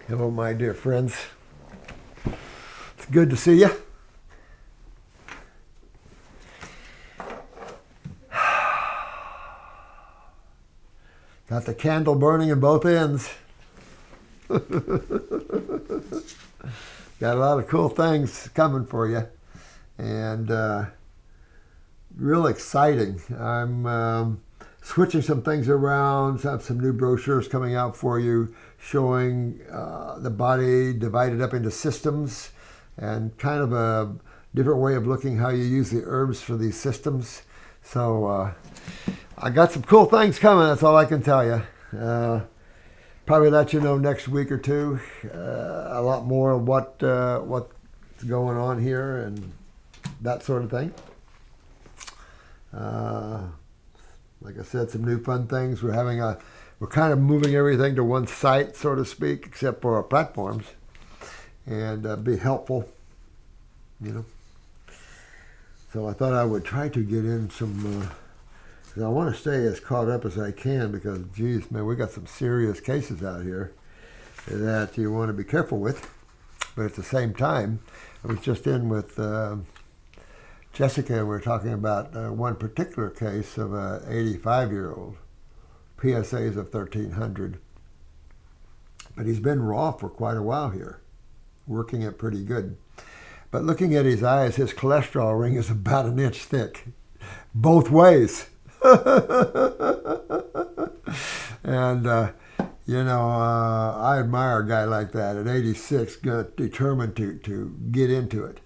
Hello, my dear friends. It's good to see you. Got the candle burning in both ends. Got a lot of cool things coming for you. And real exciting. I'm switching some things around. Have some new brochures coming out for you showing the body divided up into systems and kind of a different way of looking how you use the herbs for these systems. So I got some cool things coming. That's all I can tell you. Probably let you know next week or two a lot more of what's going on here and that sort of thing. Like I said, some new fun things. We're kind of moving everything to one site, so to speak, except for our platforms, and be helpful, you know. So I thought I would try to get in some, because I want to stay as caught up as I can, because, geez, man, we got some serious cases out here that you want to be careful with. But at the same time, I was just in with Jessica, and we were talking about one particular case of an 85-year-old, PSAs of 1,300. But he's been raw for quite a while here, working it pretty good. But looking at his eyes, his cholesterol ring is about an inch thick, both ways. And, I admire a guy like that at 86, determined to get into it.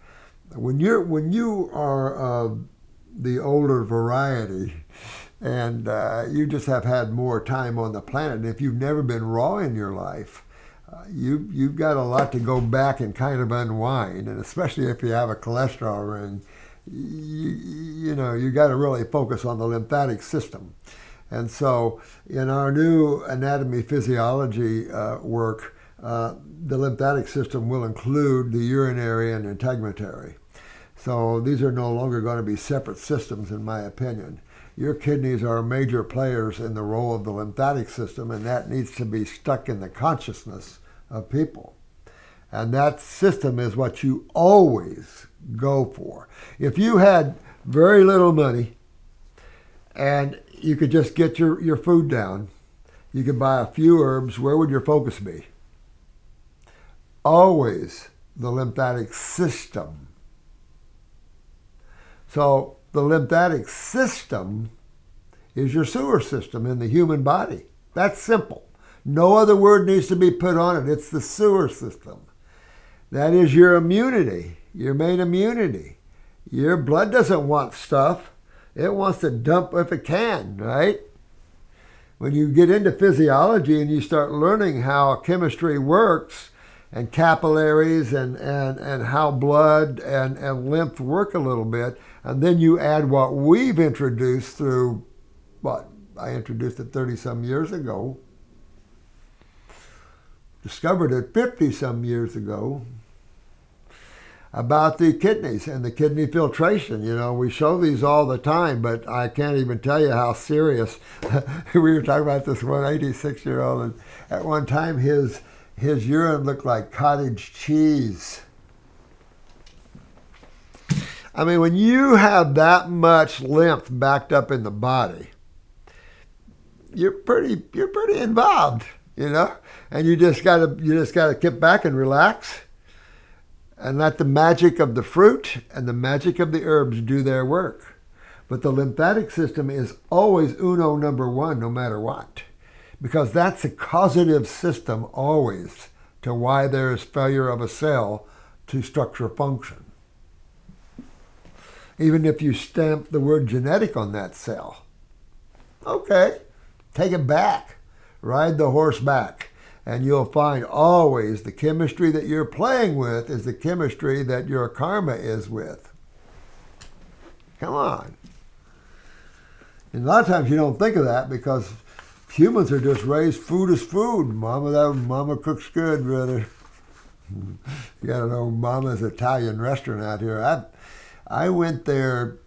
When you are the older variety, and you just have had more time on the planet, and if you've never been raw in your life, you've got a lot to go back and kind of unwind, and especially if you have a cholesterol ring, you got to really focus on the lymphatic system. And so in our new anatomy physiology work, the lymphatic system will include the urinary and integumentary. So these are no longer going to be separate systems, in my opinion. Your kidneys are major players in the role of the lymphatic system, and that needs to be stuck in the consciousness of people. And that system is what you always go for. If you had very little money and you could just get your food down, you could buy a few herbs, where would your focus be? Always the lymphatic system. So the lymphatic system is your sewer system in the human body. That's simple. No other word needs to be put on it. It's the sewer system. That is your immunity, your main immunity. Your blood doesn't want stuff. It wants to dump if it can, right? When you get into physiology and you start learning how chemistry works, and capillaries and how blood and lymph work a little bit, and then you add what we've introduced through, I introduced it 30-some years ago, discovered it 50-some years ago, about the kidneys and the kidney filtration. We show these all the time, but I can't even tell you how serious. We were talking about this one 86-year-old, and at one time his urine looked like cottage cheese. I mean, when you have that much lymph backed up in the body, you're pretty involved, and you just gotta kick back and relax and let the magic of the fruit and the magic of the herbs do their work. But the lymphatic system is always uno number one, no matter what, because that's a causative system always to why there is failure of a cell to structure function. Even if you stamp the word genetic on that cell. Okay, take it back. Ride the horse back. And you'll find always the chemistry that you're playing with is the chemistry that your karma is with. Come on. And a lot of times you don't think of that because humans are just raised, food is food. Mama cooks good, brother. You gotta know Mama's Italian restaurant out here. I went there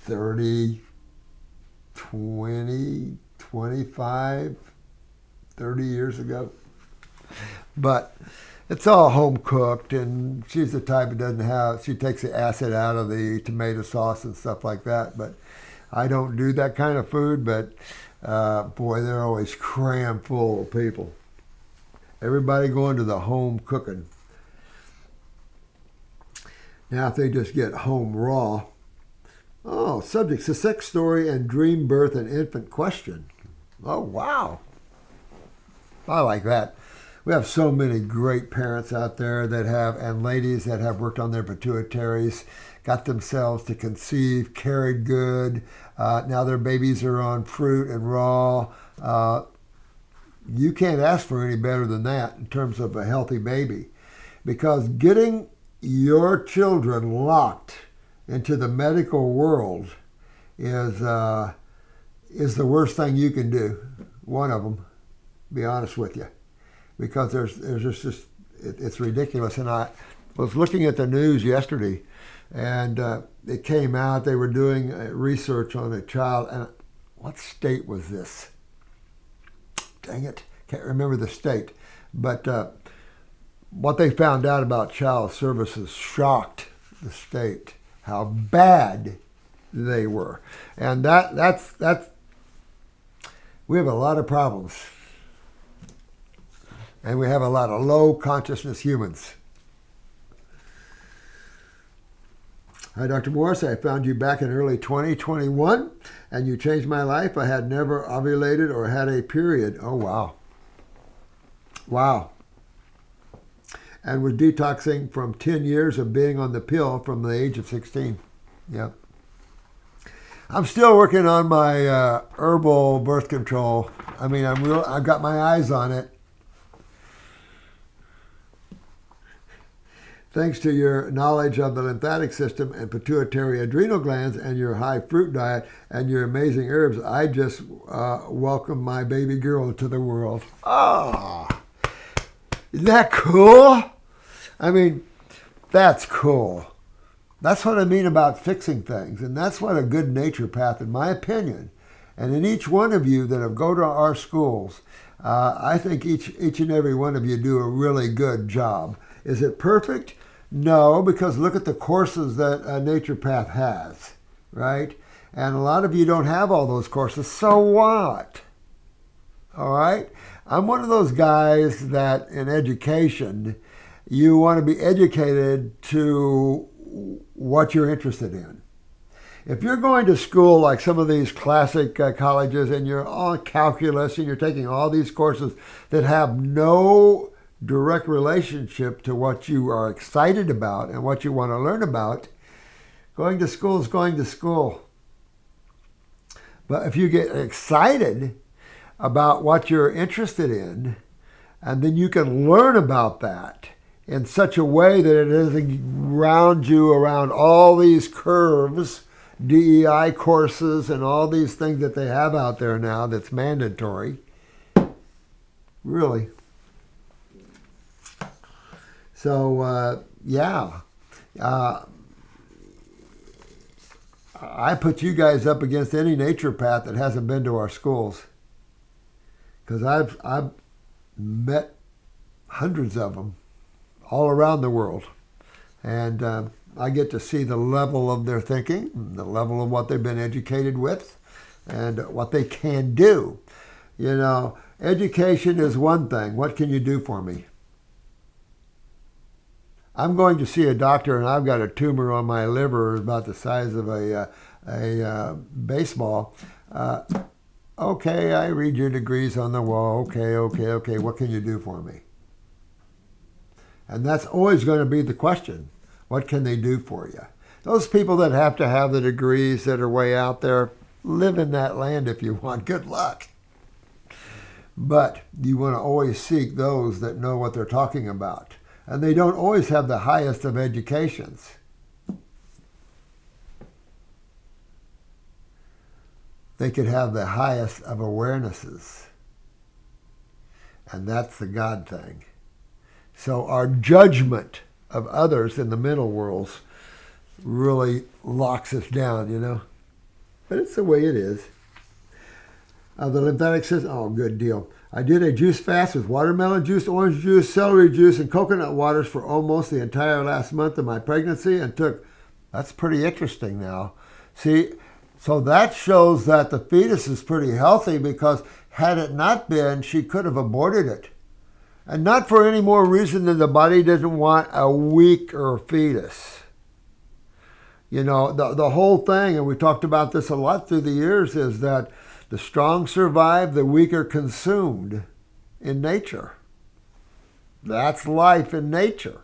30, 20, 25, 30 years ago. But it's all home cooked, and she's the type that doesn't have, she takes the acid out of the tomato sauce and stuff like that. But I don't do that kind of food, but boy, they're always crammed full of people. Everybody going to the home cooking. Now, if they just get home raw. Oh, subjects, a sex story and dream birth and infant question. Oh, wow. I like that. We have so many great parents out there that have, and ladies that have worked on their pituitaries, got themselves to conceive, carried good. Now their babies are on fruit and raw. You can't ask for any better than that in terms of a healthy baby. Because getting your children locked into the medical world is the worst thing you can do. One of them, be honest with you. Because there's just it's ridiculous. And I was looking at the news yesterday, and it came out they were doing research on a child. And what state was this? Dang it, can't remember the state. But what they found out about child services shocked the state. How bad they were, and that's we have a lot of problems. And we have a lot of low consciousness humans. Hi, Dr. Morse. I found you back in early 2021, and you changed my life. I had never ovulated or had a period. Oh, wow. Wow. And was detoxing from 10 years of being on the pill from the age of 16. Yep. I'm still working on my herbal birth control. I mean, I've got my eyes on it. Thanks to your knowledge of the lymphatic system and pituitary adrenal glands and your high fruit diet and your amazing herbs, I just welcome my baby girl to the world. Ah, isn't that cool? I mean, that's cool. That's what I mean about fixing things. And that's what a good naturopath, in my opinion, and in each one of you that have go to our schools, I think each and every one of you do a really good job. Is it perfect? No, because look at the courses that a naturopath has, right? And a lot of you don't have all those courses. So what? All right? I'm one of those guys that in education, you want to be educated to what you're interested in. If you're going to school like some of these classic colleges and you're on calculus and you're taking all these courses that have no direct relationship to what you are excited about and what you want to learn about, going to school is going to school. But if you get excited about what you're interested in, and then you can learn about that in such a way that it doesn't round you around all these curves, DEI courses and all these things that they have out there now that's mandatory. Really. So, I put you guys up against any naturopath that hasn't been to our schools. Because I've met hundreds of them all around the world. And I get to see the level of their thinking, the level of what they've been educated with, and what they can do. You know, education is one thing. What can you do for me? I'm going to see a doctor and I've got a tumor on my liver about the size of a baseball. Okay, I read your degrees on the wall. Okay. What can you do for me? And that's always going to be the question. What can they do for you? Those people that have to have the degrees that are way out there, live in that land if you want. Good luck. But you want to always seek those that know what they're talking about. And they don't always have the highest of educations. They could have the highest of awarenesses. And that's the God thing. So our judgment of others in the mental worlds really locks us down, you know. But it's the way it is. of the lymphatic system. Oh, good deal. I did a juice fast with watermelon juice, orange juice, celery juice, and coconut waters for almost the entire last month of my pregnancy and took, that's pretty interesting now. See, so that shows that the fetus is pretty healthy because had it not been, she could have aborted it. And not for any more reason than the body doesn't want a weaker fetus. You know, the whole thing, and we talked about this a lot through the years, is that the strong survive, the weak are consumed in nature. That's life in nature.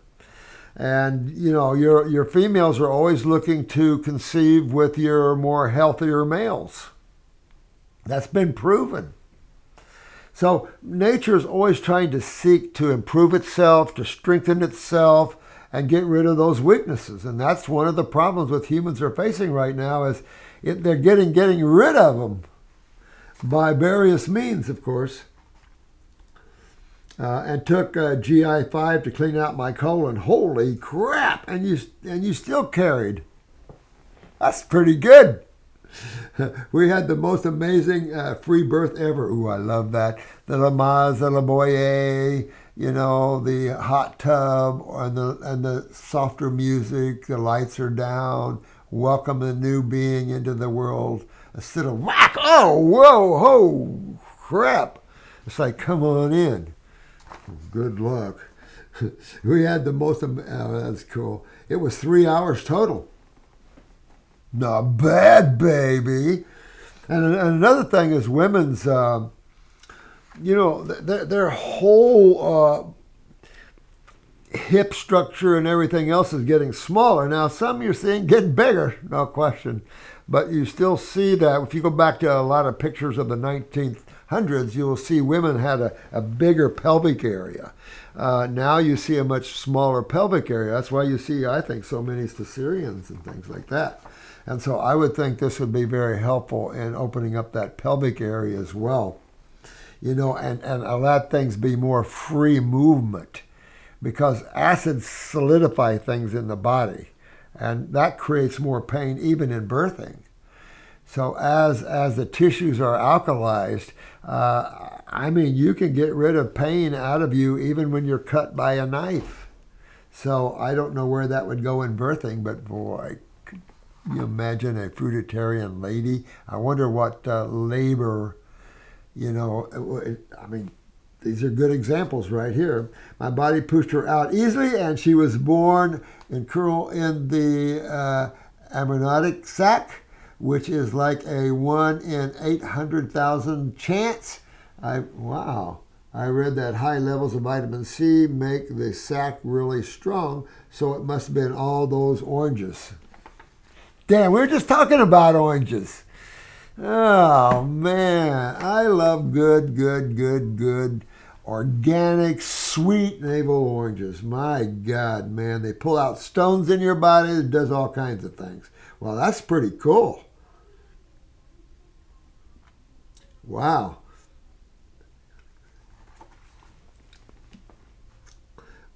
And, you know, your females are always looking to conceive with your more healthier males. That's been proven. So nature is always trying to seek to improve itself, to strengthen itself, and get rid of those weaknesses. And that's one of the problems with humans are facing right now is they're getting rid of them by various means, of course. And took GI5 to clean out my colon. Holy crap! And you still carried. That's pretty good. We had the most amazing free birth ever. Ooh, I love that. The Lamaze, the Laboyer, you know, the hot tub, and the softer music. The lights are down. Welcome the new being into the world. Instead of whack, oh, whoa, ho, crap. It's like, come on in. Good luck. We had the most, that's cool. It was 3 hours total. Not bad, baby. And another thing is women's, you know, their whole hip structure and everything else is getting smaller. Now, some you're seeing getting bigger, no question. But you still see that if you go back to a lot of pictures of the 1900s, you will see women had a bigger pelvic area. Now you see a much smaller pelvic area. That's why you see, I think, so many cesareans and things like that. And so I would think this would be very helpful in opening up that pelvic area as well. You know, and let things be more free movement because acids solidify things in the body. And that creates more pain even in birthing. So as the tissues are alkalized, I mean, you can get rid of pain out of you even when you're cut by a knife. So I don't know where that would go in birthing, but boy, could you imagine a fruitarian lady? I wonder what labor, you know, I mean, these are good examples right here. My body pushed her out easily, and she was born in the amniotic sac, which is like a 1 in 800,000 chance. Wow. I read that high levels of vitamin C make the sac really strong, so it must have been all those oranges. Damn, we were just talking about oranges. Oh, man. I love good organic, sweet navel oranges. My God, man. They pull out stones in your body. It does all kinds of things. Well, that's pretty cool. Wow.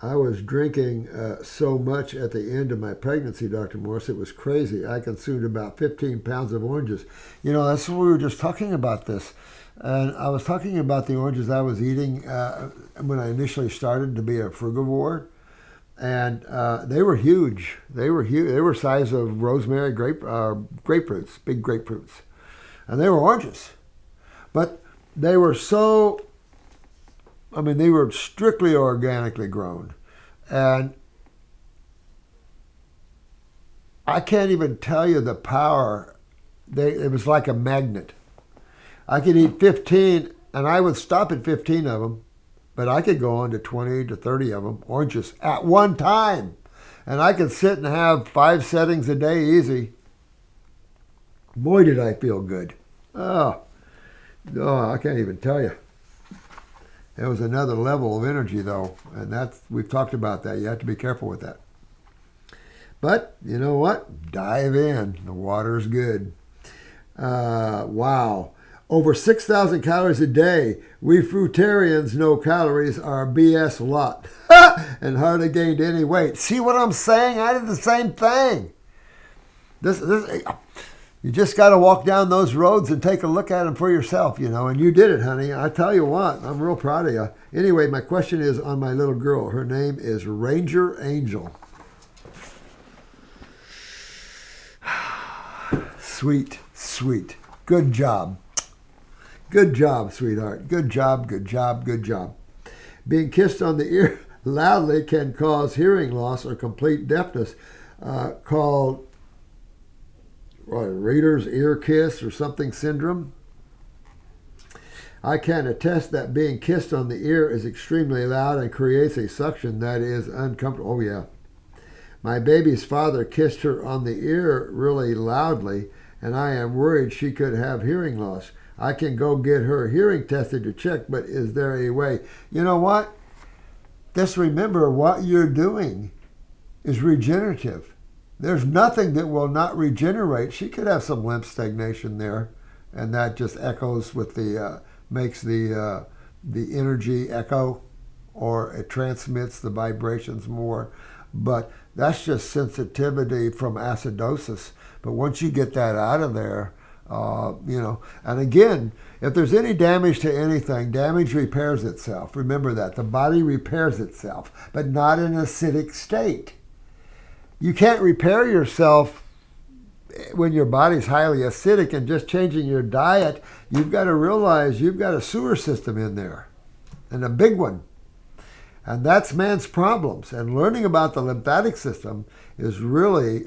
I was drinking so much at the end of my pregnancy, Dr. Morse, it was crazy. I consumed about 15 pounds of oranges. You know, that's what we were just talking about this. And I was talking about the oranges I was eating when I initially started to be a frugivore. And they were huge. They were huge. They were the size of rosemary grapefruits, big grapefruits. And they were oranges. But they were so, I mean, they were strictly organically grown. And I can't even tell you the power. It was like a magnet. I could eat 15, and I would stop at 15 of them, but I could go on to 20 to 30 of them, oranges, at one time. And I could sit and have 5 settings a day easy. Boy, did I feel good. Oh, I can't even tell you. It was another level of energy, though, and we've talked about that. You have to be careful with that. But you know what? Dive in. The water's good. Wow. Over 6,000 calories a day. We fruitarians know calories are a BS lot and hardly gained any weight. See what I'm saying? I did the same thing. This, you You just got to walk down those roads and take a look at them for yourself, and you did it, honey. I tell you what, I'm real proud of you. Anyway, my question is on my little girl. Her name is Ranger Angel. Sweet, sweet. Good job. Good job, sweetheart. Good job, good job, good job. Being kissed on the ear loudly can cause hearing loss or complete deafness, called reader's ear kiss or something syndrome. I can attest that being kissed on the ear is extremely loud and creates a suction that is uncomfortable. Oh, yeah. My baby's father kissed her on the ear really loudly, and I am worried she could have hearing loss. I can go get her hearing tested to check, but is there a way? You know what? Just remember what you're doing is regenerative. There's nothing that will not regenerate. She could have some lymph stagnation there, and that just echoes with makes the energy echo, or it transmits the vibrations more. But that's just sensitivity from acidosis. But once you get that out of there, and again, if there's any damage to anything, damage repairs itself. Remember that. The body repairs itself, but not in an acidic state. You can't repair yourself when your body's highly acidic, and just changing your diet, you've got to realize you've got a sewer system in there, and a big one. And that's man's problems. And learning about the lymphatic system is really,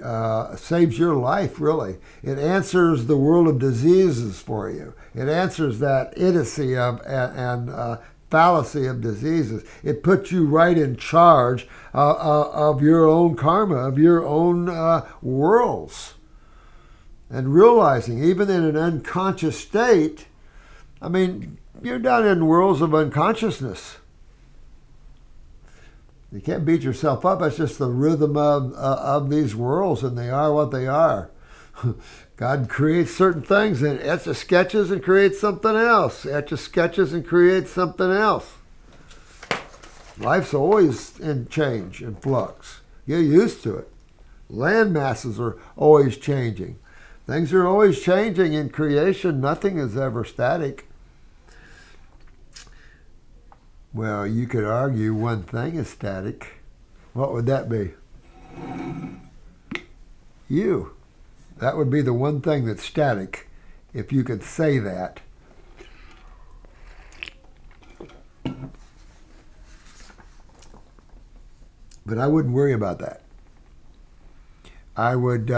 saves your life, really. It answers the world of diseases for you. It answers that idiocy and fallacy of diseases. It puts you right in charge of your own karma, of your own worlds. And realizing, even in an unconscious state, you're down in worlds of unconsciousness. You can't beat yourself up. That's just the rhythm of these worlds, and they are what they are. God creates certain things and etches sketches and creates something else. Etches sketches and creates something else. Life's always in change and flux. Get used to it. Land masses are always changing. Things are always changing in creation. Nothing is ever static. Well, you could argue one thing is static. What would that be? You. That would be the one thing that's static, if you could say that. But I wouldn't worry about that. I would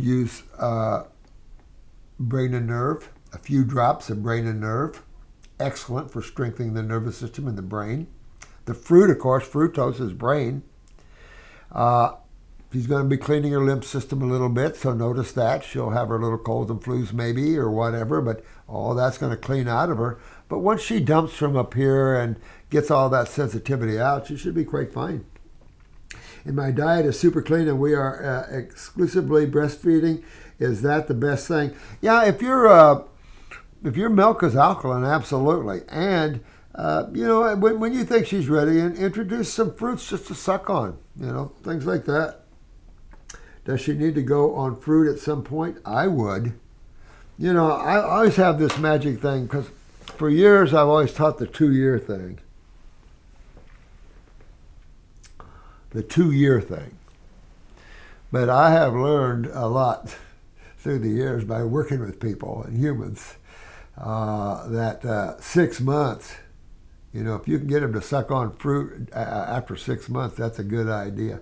use brain and nerve, a few drops of brain and nerve. Excellent for strengthening the nervous system and the brain. The fruit, of course, fructose is brain. She's going to be cleaning her lymph system a little bit, so notice that. She'll have her little colds and flus maybe or whatever, but all that's going to clean out of her. But once she dumps from up here and gets all that sensitivity out, she should be quite fine. And my diet is super clean, and we are exclusively breastfeeding. Is that the best thing? Yeah, if your milk is alkaline, absolutely. And, when you think she's ready, and introduce some fruits just to suck on, things like that. Does she need to go on fruit at some point? I would. I always have this magic thing, because for years I've always taught the 2-year thing. The 2-year thing. But I have learned a lot through the years by working with people and humans that 6 months, if you can get them to suck on fruit after 6 months, that's a good idea,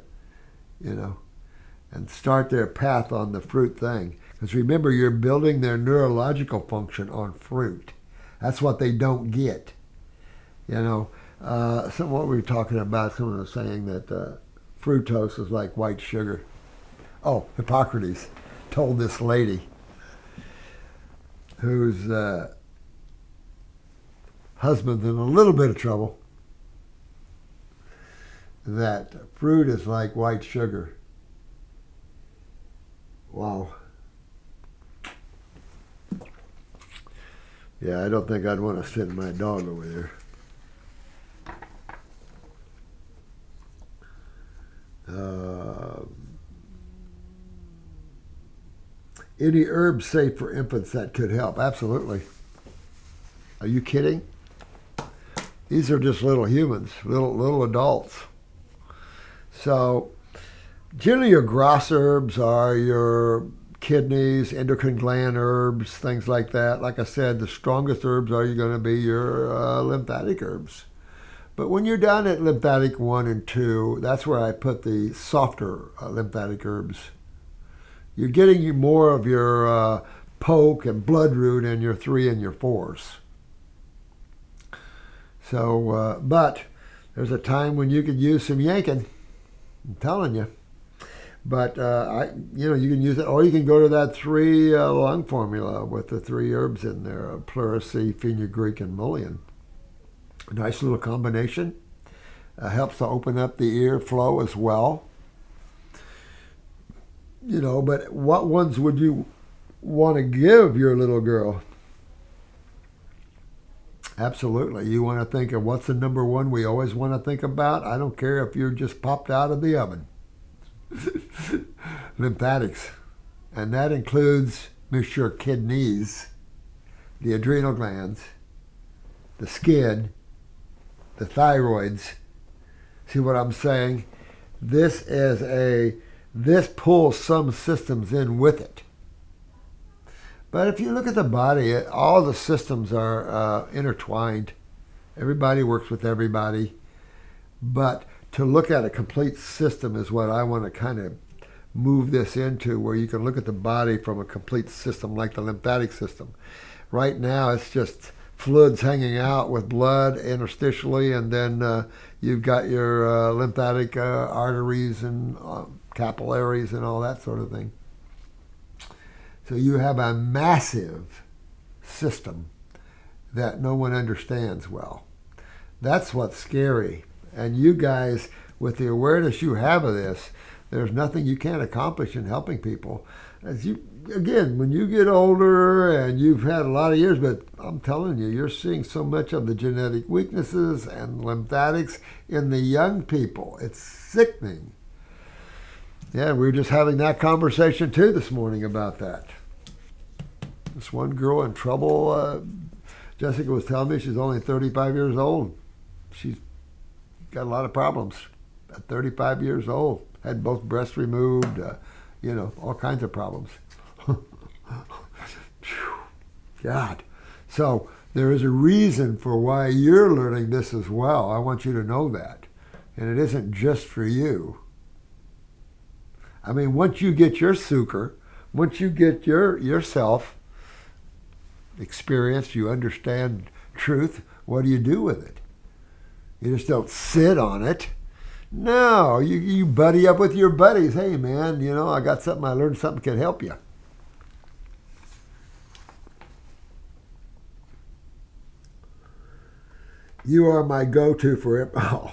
and start their path on the fruit thing. Because remember, you're building their neurological function on fruit. That's what they don't get. What we were talking about, someone was saying that fructose is like white sugar. Oh, Hippocrates told this lady whose husband's in a little bit of trouble that fruit is like white sugar. Wow. Yeah, I don't think I'd want to send my dog over there. Any herbs safe for infants that could help? Absolutely. Are you kidding? These are just little humans, little adults. So generally your gross herbs are your kidneys, endocrine gland herbs, things like that. Like I said, the strongest herbs are going to be your lymphatic herbs. But when you're down at lymphatic 1 and 2, that's where I put the softer lymphatic herbs. You're getting more of your poke and bloodroot in your 3 and your 4s. So, but there's a time when you could use some yanking. I'm telling you. But you can use it, or you can go to that 3 lung formula with the 3 herbs in there: pleurisy, fenugreek, and mullein. A nice little combination. Helps to open up the ear flow as well. But what ones would you want to give your little girl? Absolutely. You want to think of what's the number one we always want to think about? I don't care if you're just popped out of the oven. Lymphatics. And that includes your kidneys, the adrenal glands, the skin, the thyroids. See what I'm saying? This pulls some systems in with it. But if you look at the body, all the systems are intertwined. Everybody works with everybody. But to look at a complete system is what I want to kind of move this into, where you can look at the body from a complete system like the lymphatic system. Right now, it's just fluids hanging out with blood interstitially, and then you've got your lymphatic arteries and capillaries and all that sort of thing. So you have a massive system that no one understands well. That's what's scary. And you guys, with the awareness you have of this, there's nothing you can't accomplish in helping people. Again, when you get older and you've had a lot of years, but I'm telling you, you're seeing so much of the genetic weaknesses and lymphatics in the young people. It's sickening. Yeah, we were just having that conversation too this morning about that. This one girl in trouble, Jessica was telling me she's only 35 years old. She's got a lot of problems at 35 years old. Had both breasts removed, all kinds of problems. God. So there is a reason for why you're learning this as well. I want you to know that. And it isn't just for you. I mean, once you get your sukkar, once you get yourself experienced, you understand truth, what do you do with it? You just don't sit on it. No, you buddy up with your buddies. Hey, man, I got something, I learned something can help you. You are my go-to for it. Oh,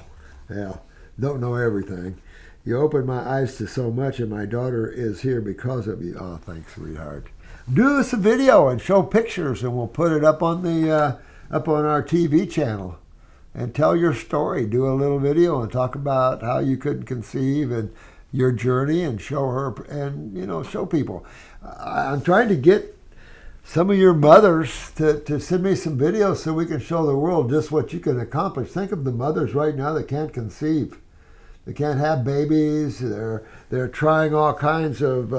yeah, don't know everything. You opened my eyes to so much, and my daughter is here because of you. Oh, thanks, sweetheart. Do us a video and show pictures, and we'll put it up on our TV channel. And tell your story. Do a little video and talk about how you couldn't conceive and your journey, and show her and show people. I'm trying to get some of your mothers to send me some videos so we can show the world just what you can accomplish. Think of the mothers right now that can't conceive. They can't have babies. They're trying all kinds of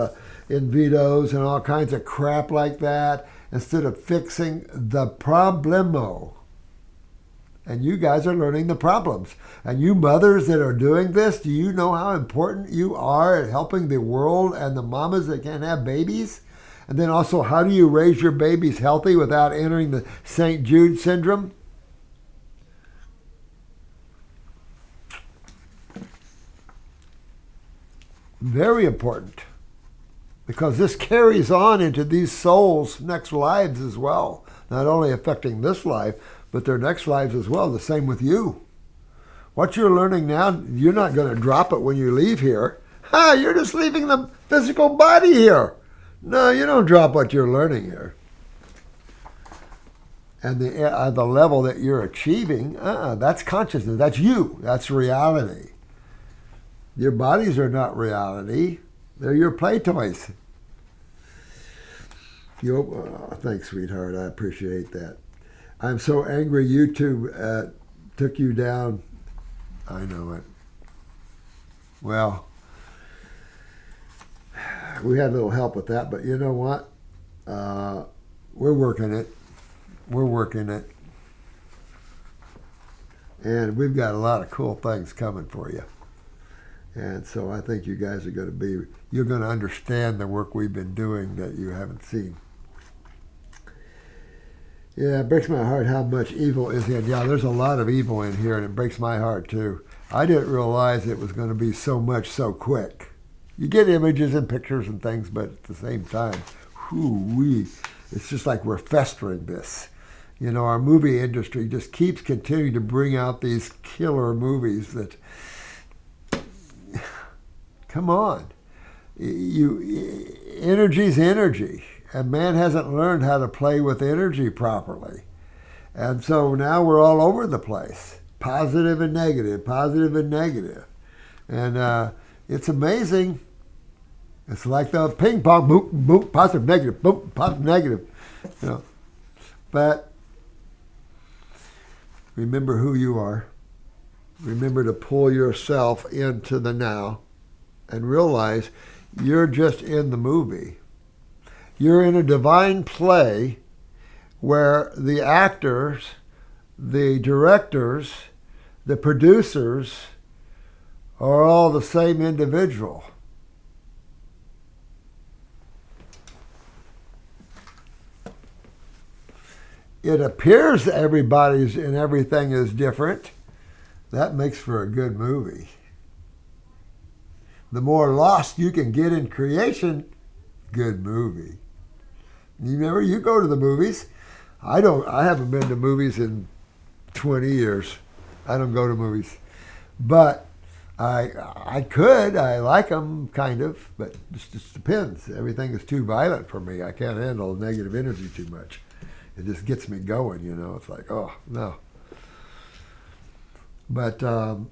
in vitos and all kinds of crap like that instead of fixing the problemo. And you guys are learning the problems. And you mothers that are doing this, do you know how important you are at helping the world and the mamas that can't have babies? And then also, how do you raise your babies healthy without entering the St. Jude syndrome? Very important. Because this carries on into these souls' next lives as well. Not only affecting this life, but their next lives as well. The same with you. What you're learning now, you're not going to drop it when you leave here. You're just leaving the physical body here. No, you don't drop what you're learning here. And the level that you're achieving, that's consciousness. That's you. That's reality. Your bodies are not reality. They're your play toys. Thanks, sweetheart. I appreciate that. I'm so angry YouTube took you down. I know it. Well, we had a little help with that, but you know what? We're working it. We're working it. And we've got a lot of cool things coming for you. And so I think you guys are going to you're going to understand the work we've been doing that you haven't seen. Yeah, it breaks my heart how much evil is in. Yeah, there's a lot of evil in here, and it breaks my heart too. I didn't realize it was going to be so much so quick. You get images and pictures and things, but at the same time, it's just like we're festering this. You know, our movie industry just keeps continuing to bring out these killer movies that, come on, energy's energy. And man hasn't learned how to play with energy properly. And so now we're all over the place. Positive and negative, positive and negative. And it's amazing. It's like the ping pong, boop, boop, positive, negative, boop, positive, negative. You know. But remember who you are. Remember to pull yourself into the now and realize you're just in the movie. You're in a divine play where the actors, the directors, the producers are all the same individual. It appears everybody's and everything is different. That makes for a good movie. The more lost you can get in creation, good movie. You remember, you go to the movies. I haven't been to movies in 20 years. I don't go to movies. But I could. I like them, kind of. But it just depends. Everything is too violent for me. I can't handle negative energy too much. It just gets me going, you know. It's like, oh, no. But, you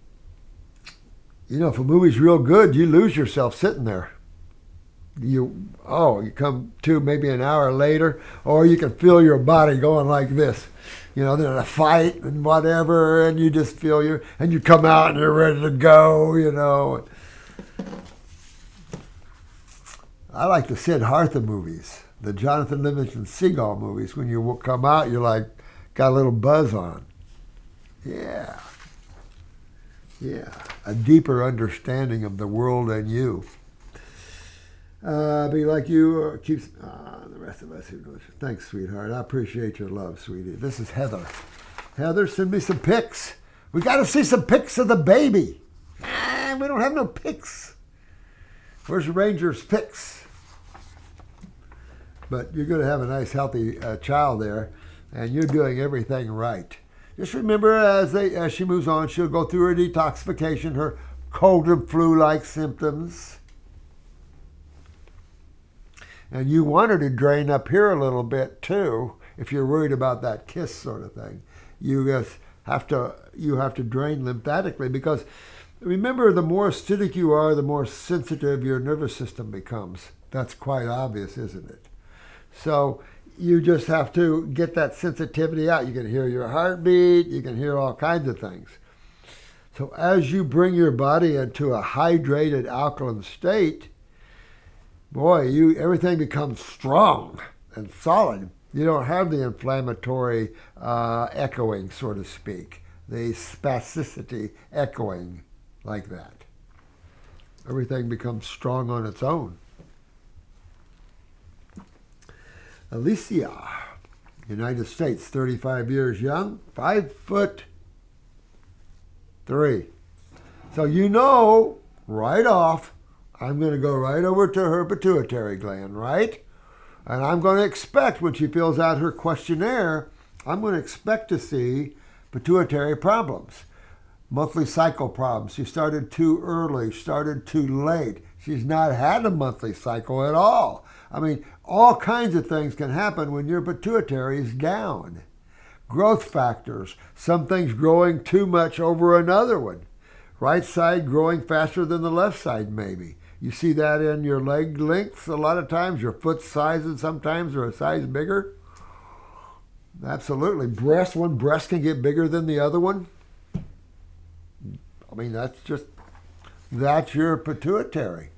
know, if a movie's real good, you lose yourself sitting there. You come to maybe an hour later, or you can feel your body going like this. You know, there's a fight and whatever, and you just feel and you come out and you're ready to go, you know. I like the Siddhartha movies, the Jonathan Livingston Seagull movies. When you come out, you're like, got a little buzz on. Yeah. A deeper understanding of the world and you. Be like you, keeps the rest of us who knows. Thanks, sweetheart. I appreciate your love, sweetie. This is Heather. Heather, send me some pics. We got to see some pics of the baby. We don't have no pics. Where's the Ranger's pics? But you're going to have a nice, healthy child there, and you're doing everything right. Just remember, as she moves on, she'll go through her detoxification, her cold and flu-like symptoms. And you want her to drain up here a little bit too, if you're worried about that kiss sort of thing. You have to drain lymphatically, because remember, the more acidic you are, the more sensitive your nervous system becomes. That's quite obvious, isn't it? So you just have to get that sensitivity out. You can hear your heartbeat, you can hear all kinds of things. So as you bring your body into a hydrated alkaline state, boy, everything becomes strong and solid. You don't have the inflammatory echoing, so to speak, the spasticity echoing like that. Everything becomes strong on its own. Alicia, United States, 35 years young, 5'3". So you know right off, I'm going to go right over to her pituitary gland, right? And I'm going to expect, when she fills out her questionnaire, I'm going to expect to see pituitary problems, monthly cycle problems. She started too early, started too late. She's not had a monthly cycle at all. I mean, all kinds of things can happen when your pituitary is down. Growth factors, some things growing too much over another one. Right side growing faster than the left side, maybe. You see that in your leg lengths a lot of times, your foot sizes sometimes are a size bigger. Absolutely. One breast can get bigger than the other one. I mean, that's your pituitary.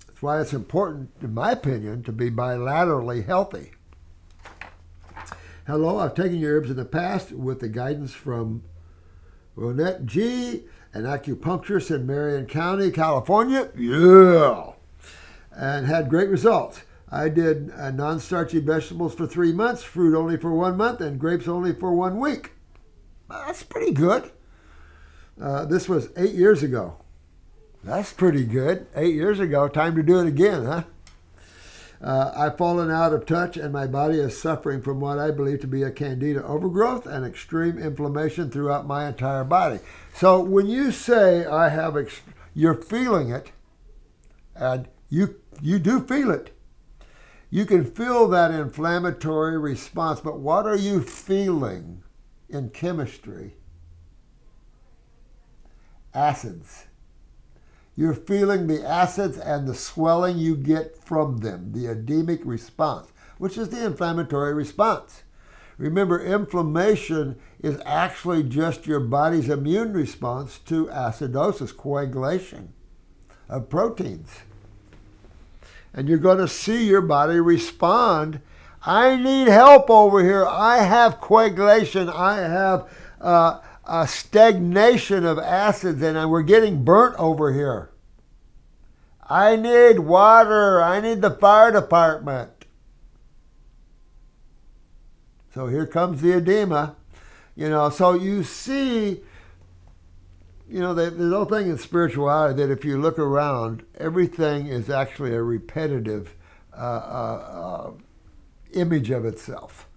That's why it's important, in my opinion, to be bilaterally healthy. Hello, I've taken your herbs in the past with the guidance from Ronette G., an acupuncturist in Marion County, California. Yeah. And had great results. I did non-starchy vegetables for 3 months, fruit only for 1 month, and grapes only for 1 week. That's pretty good. This was 8 years ago. That's pretty good. 8 years ago. Time to do it again, huh? I've fallen out of touch, and my body is suffering from what I believe to be a Candida overgrowth and extreme inflammation throughout my entire body. So when you say you're feeling it, and you do feel it. You can feel that inflammatory response, but what are you feeling in chemistry? Acids. You're feeling the acids and the swelling you get from them, the edemic response, which is the inflammatory response. Remember, inflammation is actually just your body's immune response to acidosis, coagulation of proteins. And you're going to see your body respond. I need help over here. I have coagulation. I have a stagnation of acids, and we're getting burnt over here. I need water. I need the fire department. So here comes the edema. So you see, there's no thing in spirituality that if you look around, everything is actually a repetitive image of itself.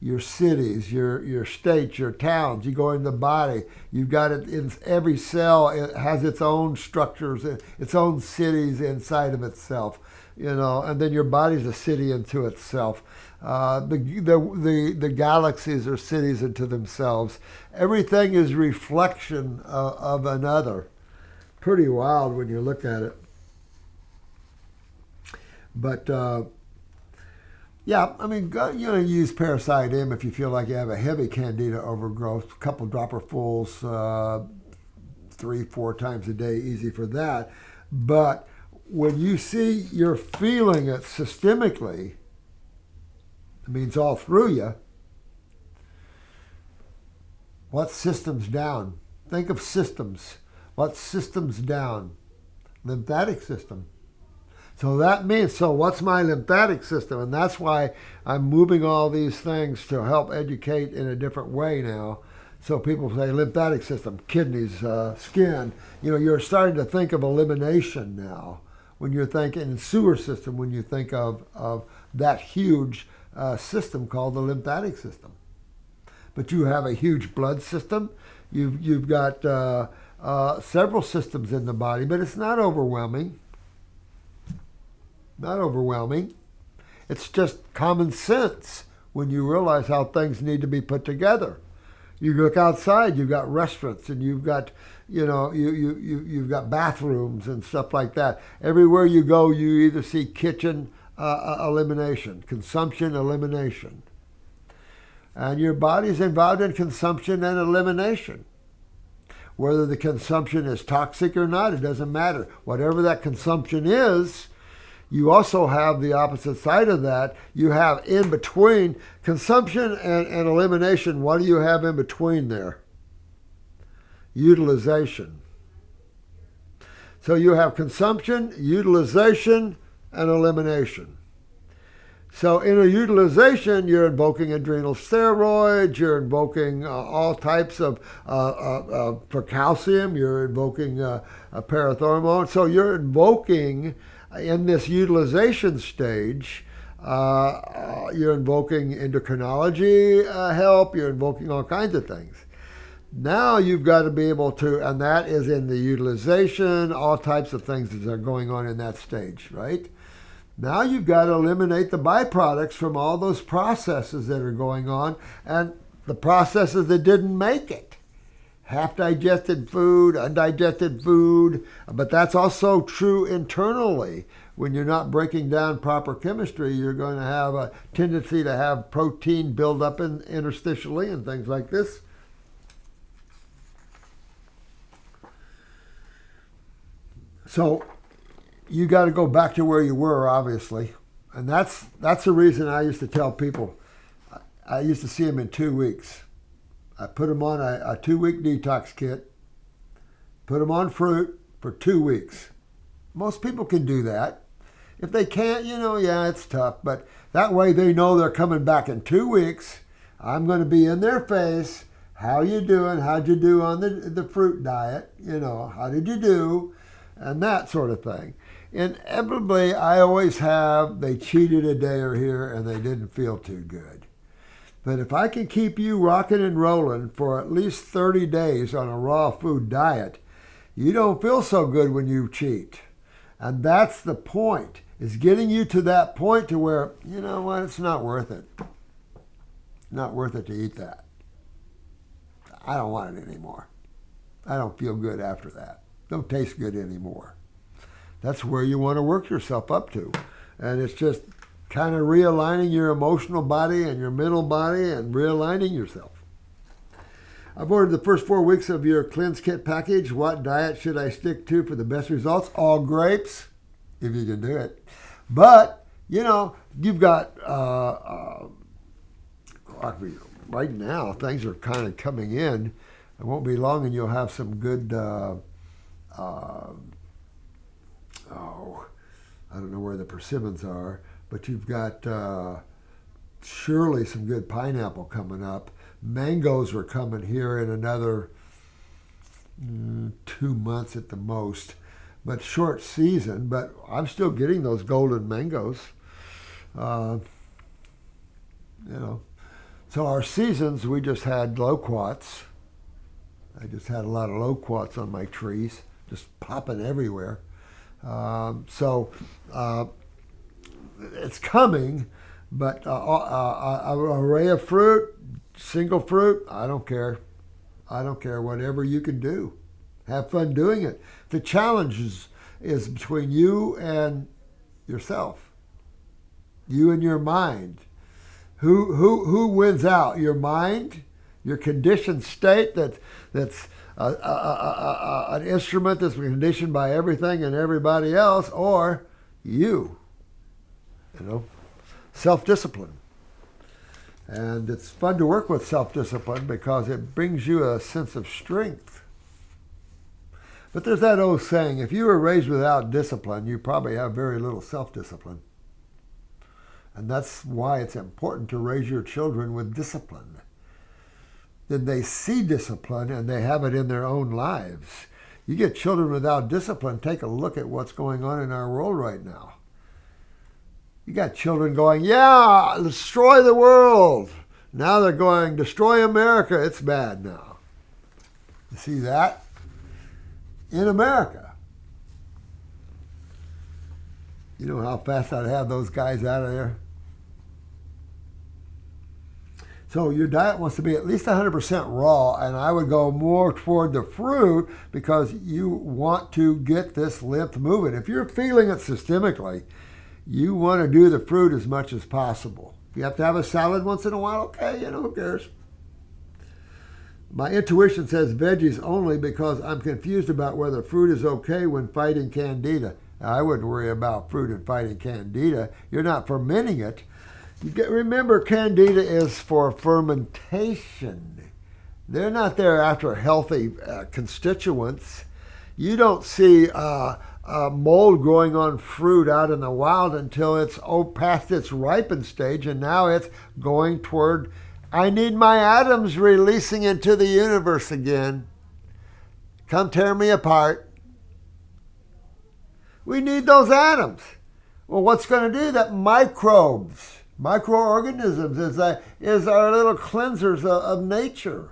Your cities, your states, your towns, you go in the body, you've got it in every cell. It has its own structures, its own cities inside of itself, and then your body's a city into itself. The galaxies are cities into themselves. Everything is reflection of another. Pretty wild when you look at it. But yeah, I mean, use Parasite M if you feel like you have a heavy Candida overgrowth. A couple dropperfuls, 3-4 times a day, easy for that. But when you see you're feeling it systemically, it means all through you. What system's down? Think of systems. What system's down? Lymphatic system. So that means, what's my lymphatic system? And that's why I'm moving all these things to help educate in a different way now. So people say lymphatic system, kidneys, skin. You're starting to think of elimination now. When you're thinking sewer system, when you think of that huge system called the lymphatic system. But you have a huge blood system. You've got several systems in the body, but it's not overwhelming. Not overwhelming. It's just common sense when you realize how things need to be put together. You look outside, you've got restaurants, and you've got, you've got bathrooms and stuff like that. Everywhere you go, you either see kitchen elimination, consumption elimination. And your body's involved in consumption and elimination. Whether the consumption is toxic or not, it doesn't matter. Whatever that consumption is, you also have the opposite side of that. You have in between consumption and elimination. What do you have in between there? Utilization. So you have consumption, utilization, and elimination. So in a utilization, you're invoking adrenal steroids, you're invoking all types of, for calcium, you're invoking parathormone. So you're invoking, in this utilization stage, you're invoking endocrinology help, you're invoking all kinds of things. Now you've got to be able to, and that is in the utilization, all types of things that are going on in that stage, right? Now you've got to eliminate the byproducts from all those processes that are going on and the processes that didn't make it. half-digested food, undigested food, but that's also true internally. When you're not breaking down proper chemistry, you're going to have a tendency to have protein build up interstitially and things like this. So you got to go back to where you were, obviously. And that's the reason I used to tell people. I used to see them in 2 weeks. I put them on a 2-week detox kit, put them on fruit for 2 weeks. Most people can do that. If they can't, yeah, it's tough. But that way they know they're coming back in 2 weeks. I'm going to be in their face. How you doing? How'd you do on the fruit diet? How did you do? And that sort of thing. Inevitably, I always have, they cheated a day or here and they didn't feel too good. But if I can keep you rocking and rolling for at least 30 days on a raw food diet, you don't feel so good when you cheat. And that's the point, is getting you to that point to where, you know what, it's not worth it. Not worth it to eat that. I don't want it anymore. I don't feel good after that. Don't taste good anymore. That's where you want to work yourself up to. And it's just kind of realigning your emotional body and your mental body and realigning yourself. I've ordered the first 4 weeks of your Cleanse Kit package. What diet should I stick to for the best results? All grapes, if you can do it. But, you've got, right now, things are kind of coming in. It won't be long and you'll have some good, I don't know where the persimmons are, but you've got surely some good pineapple coming up. Mangoes are coming here in another 2 months at the most, but short season. But I'm still getting those golden mangoes. So our seasons, we just had loquats. I just had a lot of loquats on my trees, just popping everywhere. It's coming, but an array of fruit, single fruit, I don't care. I don't care. Whatever you can do. Have fun doing it. The challenge is between you and yourself. You and your mind. Who wins out? Your mind? Your conditioned state that's an instrument that's conditioned by everything and everybody else, or you? Self-discipline. And it's fun to work with self-discipline because it brings you a sense of strength. But there's that old saying, if you were raised without discipline, you probably have very little self-discipline. And that's why it's important to raise your children with discipline. Then they see discipline and they have it in their own lives. You get children without discipline, take a look at what's going on in our world right now. You got children going, yeah, destroy the world. Now they're going, destroy America. It's bad now. You see that? In America. You know how fast I'd have those guys out of there? So your diet wants to be at least 100% raw, and I would go more toward the fruit because you want to get this lymph moving. If you're feeling it systemically, you want to do the fruit as much as possible. If you have to have a salad once in a while, okay, who cares? My intuition says veggies only because I'm confused about whether fruit is okay when fighting Candida. Now, I wouldn't worry about fruit and fighting Candida. You're not fermenting it. Remember, Candida is for fermentation. They're not there after healthy constituents. You don't see mold growing on fruit out in the wild until it's past its ripened stage, and now it's going toward, I need my atoms releasing into the universe again. Come tear me apart. We need those atoms. Well, what's going to do that? Microorganisms is our little cleansers of nature.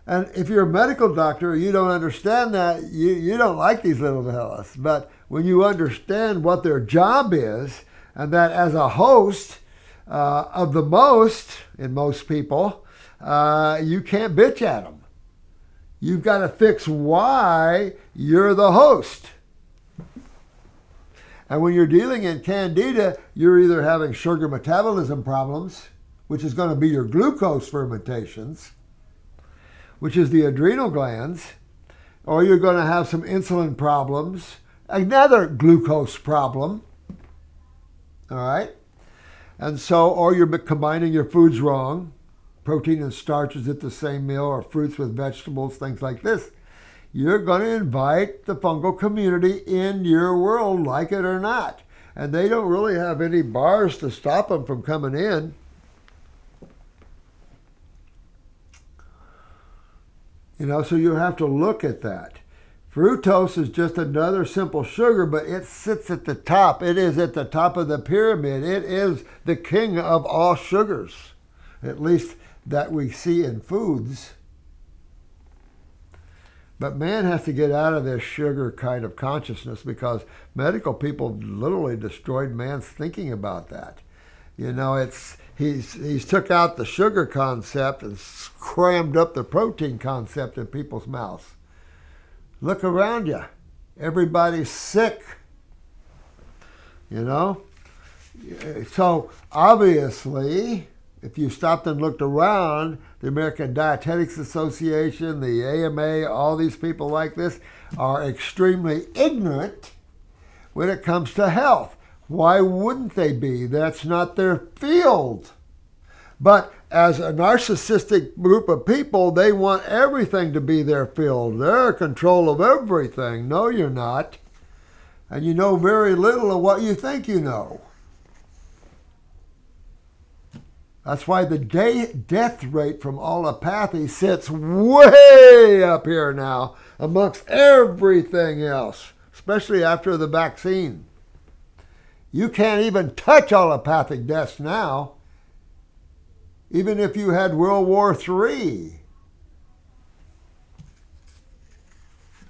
And if you're a medical doctor, you don't understand that. You don't like these little fellas. But when you understand what their job is, and that as a host of the most, in most people, you can't bitch at them. You've got to fix why you're the host. And when you're dealing in Candida, you're either having sugar metabolism problems, which is going to be your glucose fermentations, which is the adrenal glands, or you're going to have some insulin problems, another glucose problem, all right? And so, or you're combining your foods wrong, protein and starches at the same meal, or fruits with vegetables, things like this. You're going to invite the fungal community in your world, like it or not. And they don't really have any bars to stop them from coming in. You know, so you have to look at that. Fructose is just another simple sugar, but it sits at the top. It is at the top of the pyramid. It is the king of all sugars, at least that we see in foods. But man has to get out of this sugar kind of consciousness, because medical people literally destroyed man's thinking about that. You know, he's took out the sugar concept and crammed up the protein concept in people's mouths. Look around you. Everybody's sick. You know? So obviously, if you stopped and looked around, the American Dietetics Association, the AMA, all these people like this are extremely ignorant when it comes to health. Why wouldn't they be? That's not their field. But as a narcissistic group of people, they want everything to be their field. They're in control of everything. No, you're not. And you know very little of what you think you know. That's why the death rate from allopathy sits way up here now amongst everything else, especially after the vaccine. You can't even touch allopathic deaths now, even if you had World War III.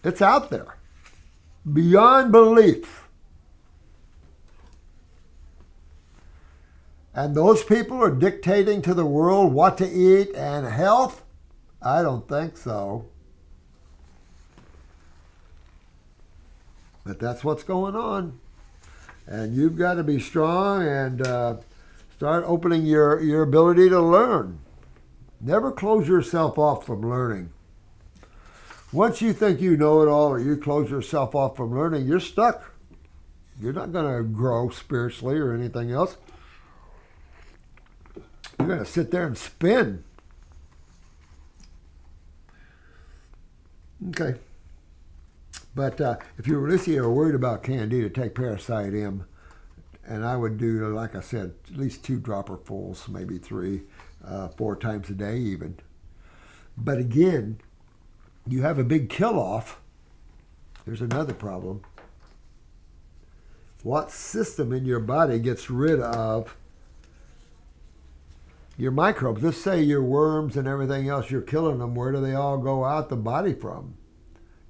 It's out there, beyond belief. And those people are dictating to the world what to eat and health? I don't think so. But that's what's going on. And you've got to be strong and start opening your ability to learn. Never close yourself off from learning. Once you think you know it all, or you close yourself off from learning, you're stuck. You're not going to grow spiritually or anything else. You're going to sit there and spin. Okay. But if you really are worried about Candida, take Parasite M. And I would do, like I said, at least 2 dropperfuls, maybe 3, 4 times a day even. But again, you have a big kill-off. There's another problem. What system in your body gets rid of your microbes? Let's say your worms and everything else, you're killing them. Where do they all go out the body from?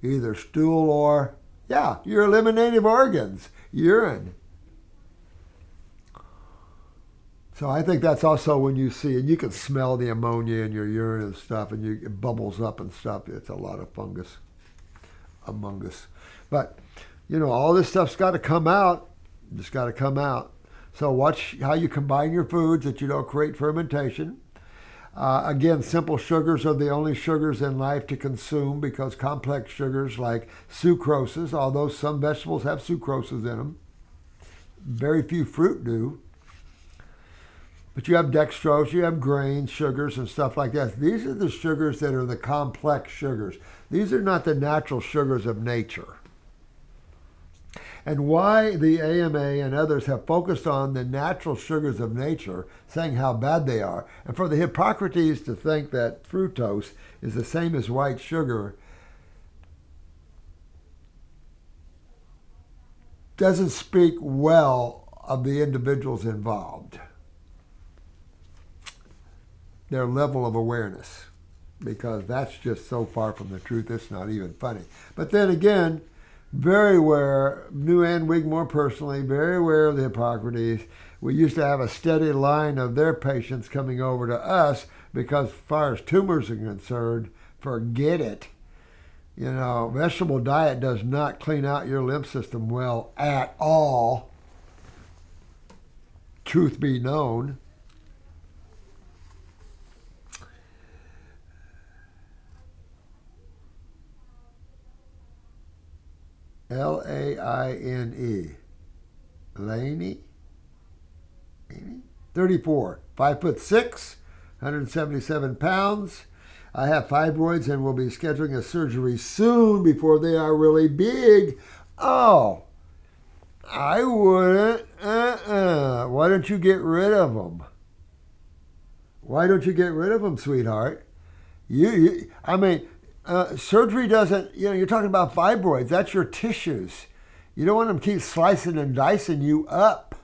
Either stool or, your eliminative organs, urine. So I think that's also when you see, and you can smell the ammonia in your urine and stuff, and it bubbles up and stuff. It's a lot of fungus among us. But, you know, all this stuff's got to come out. Just got to come out. So watch how you combine your foods, that you don't create fermentation. Again, simple sugars are the only sugars in life to consume, because complex sugars like sucroses, although some vegetables have sucroses in them, very few fruit do. But you have dextrose, you have grain sugars and stuff like that. These are the sugars that are the complex sugars. These are not the natural sugars of nature. And why the AMA and others have focused on the natural sugars of nature, saying how bad they are, and for the Hippocrates to think that fructose is the same as white sugar, doesn't speak well of the individuals involved, their level of awareness, because that's just so far from the truth, it's not even funny. But then again, very aware, New Ann Wigmore personally, very aware of the Hippocrates. We used to have a steady line of their patients coming over to us, because as far as tumors are concerned, forget it. Vegetable diet does not clean out your lymph system well at all. Truth be known. Laine. Laney? 34. 5'6", 177 pounds. I have fibroids and will be scheduling a surgery soon before they are really big. Oh, I wouldn't. Why don't you get rid of them? Why don't you get rid of them, sweetheart? Surgery doesn't, you're talking about fibroids. That's your tissues. You don't want them to keep slicing and dicing you up.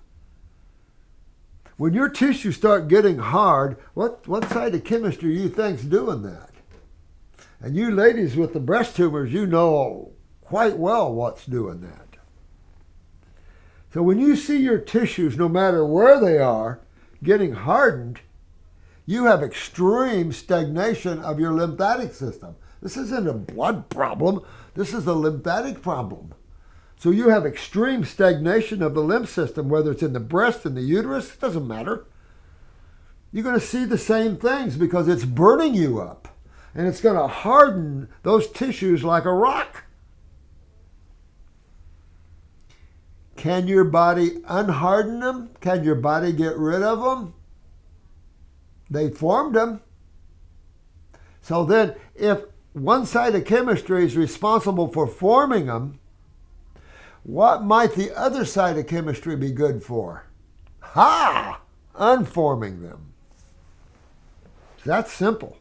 When your tissues start getting hard, what side of chemistry do you think's doing that? And you ladies with the breast tumors, you know quite well what's doing that. So when you see your tissues, no matter where they are, getting hardened, you have extreme stagnation of your lymphatic system. This isn't a blood problem. This is a lymphatic problem. So you have extreme stagnation of the lymph system, whether it's in the breast, in the uterus, it doesn't matter. You're going to see the same things because it's burning you up. And it's going to harden those tissues like a rock. Can your body unharden them? Can your body get rid of them? They formed them. So then, if one side of chemistry is responsible for forming them, what might the other side of chemistry be good for? Ha! Unforming them. That's simple.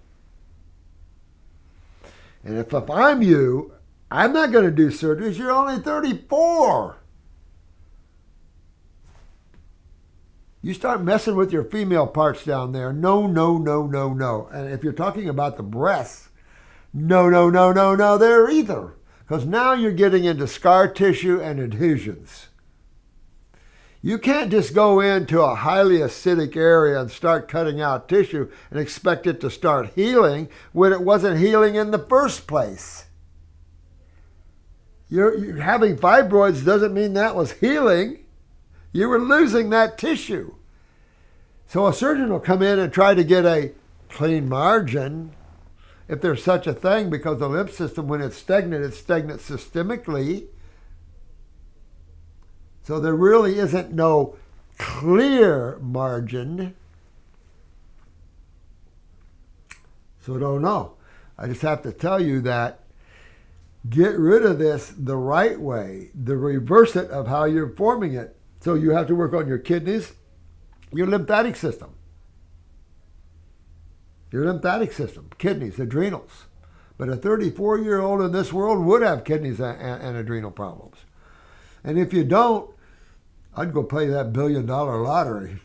And if I'm you, I'm not going to do surgeries. You're only 34. You start messing with your female parts down there. No. And if you're talking about the breasts, no there either. Because now you're getting into scar tissue and adhesions. You can't just go into a highly acidic area and start cutting out tissue and expect it to start healing when it wasn't healing in the first place. You're having fibroids doesn't mean that was healing. You were losing that tissue. So a surgeon will come in and try to get a clean margin, if there's such a thing, because the lymph system, when it's stagnant systemically. So there really isn't no clear margin. So don't know. I just have to tell you that get rid of this the right way, the reverse it of how you're forming it. So you have to work on your kidneys, your lymphatic system. Your lymphatic system, kidneys, adrenals. But a 34-year-old in this world would have kidneys and adrenal problems. And if you don't, I'd go play that $1 billion lottery.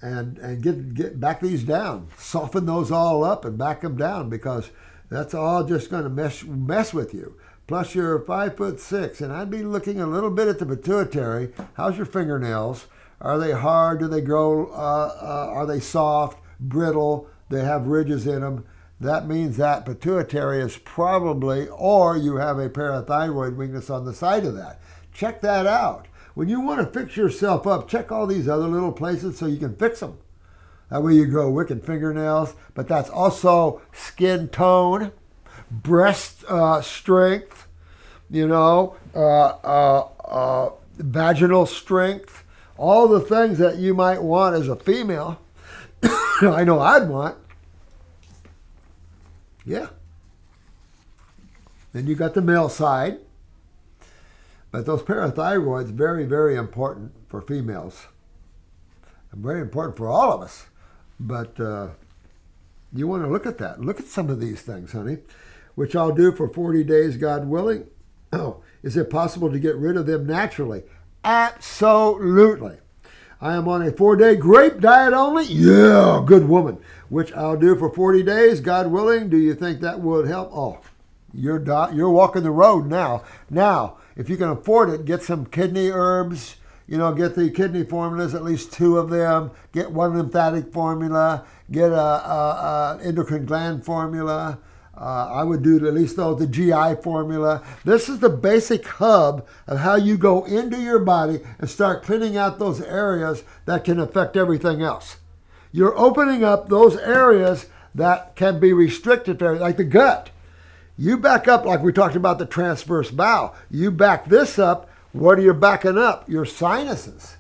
And get back these down. Soften those all up and back them down, because that's all just going to mess with you. Plus you're 5'6", and I'd be looking a little bit at the pituitary. How's your fingernails? Are they hard? Do they grow? Are they soft, brittle? They have ridges in them. That means that pituitary is probably, or you have a parathyroid weakness on the side of that. Check that out. When you want to fix yourself up, check all these other little places so you can fix them. That way you grow wicked fingernails, but that's also skin tone, breast strength, vaginal strength, all the things that you might want as a female. I know I'd want. Yeah. Then you got the male side. But those parathyroids, very, very important for females. And very important for all of us. But you want to look at that. Look at some of these things, honey, which I'll do for 40 days, God willing. Oh, is it possible to get rid of them naturally? Absolutely. I am on a 4-day grape diet only. Yeah, good woman. Which I'll do for 40 days, God willing. Do you think that would help? Oh, you're walking the road now. Now, if you can afford it, get some kidney herbs, get the kidney formulas, at least 2 of them. Get one lymphatic formula. Get a endocrine gland formula. I would do at least the GI formula. This is the basic hub of how you go into your body and start cleaning out those areas that can affect everything else. You're opening up those areas that can be restricted, like the gut. You back up, like we talked about the transverse bowel. You back this up. What are you backing up? Your sinuses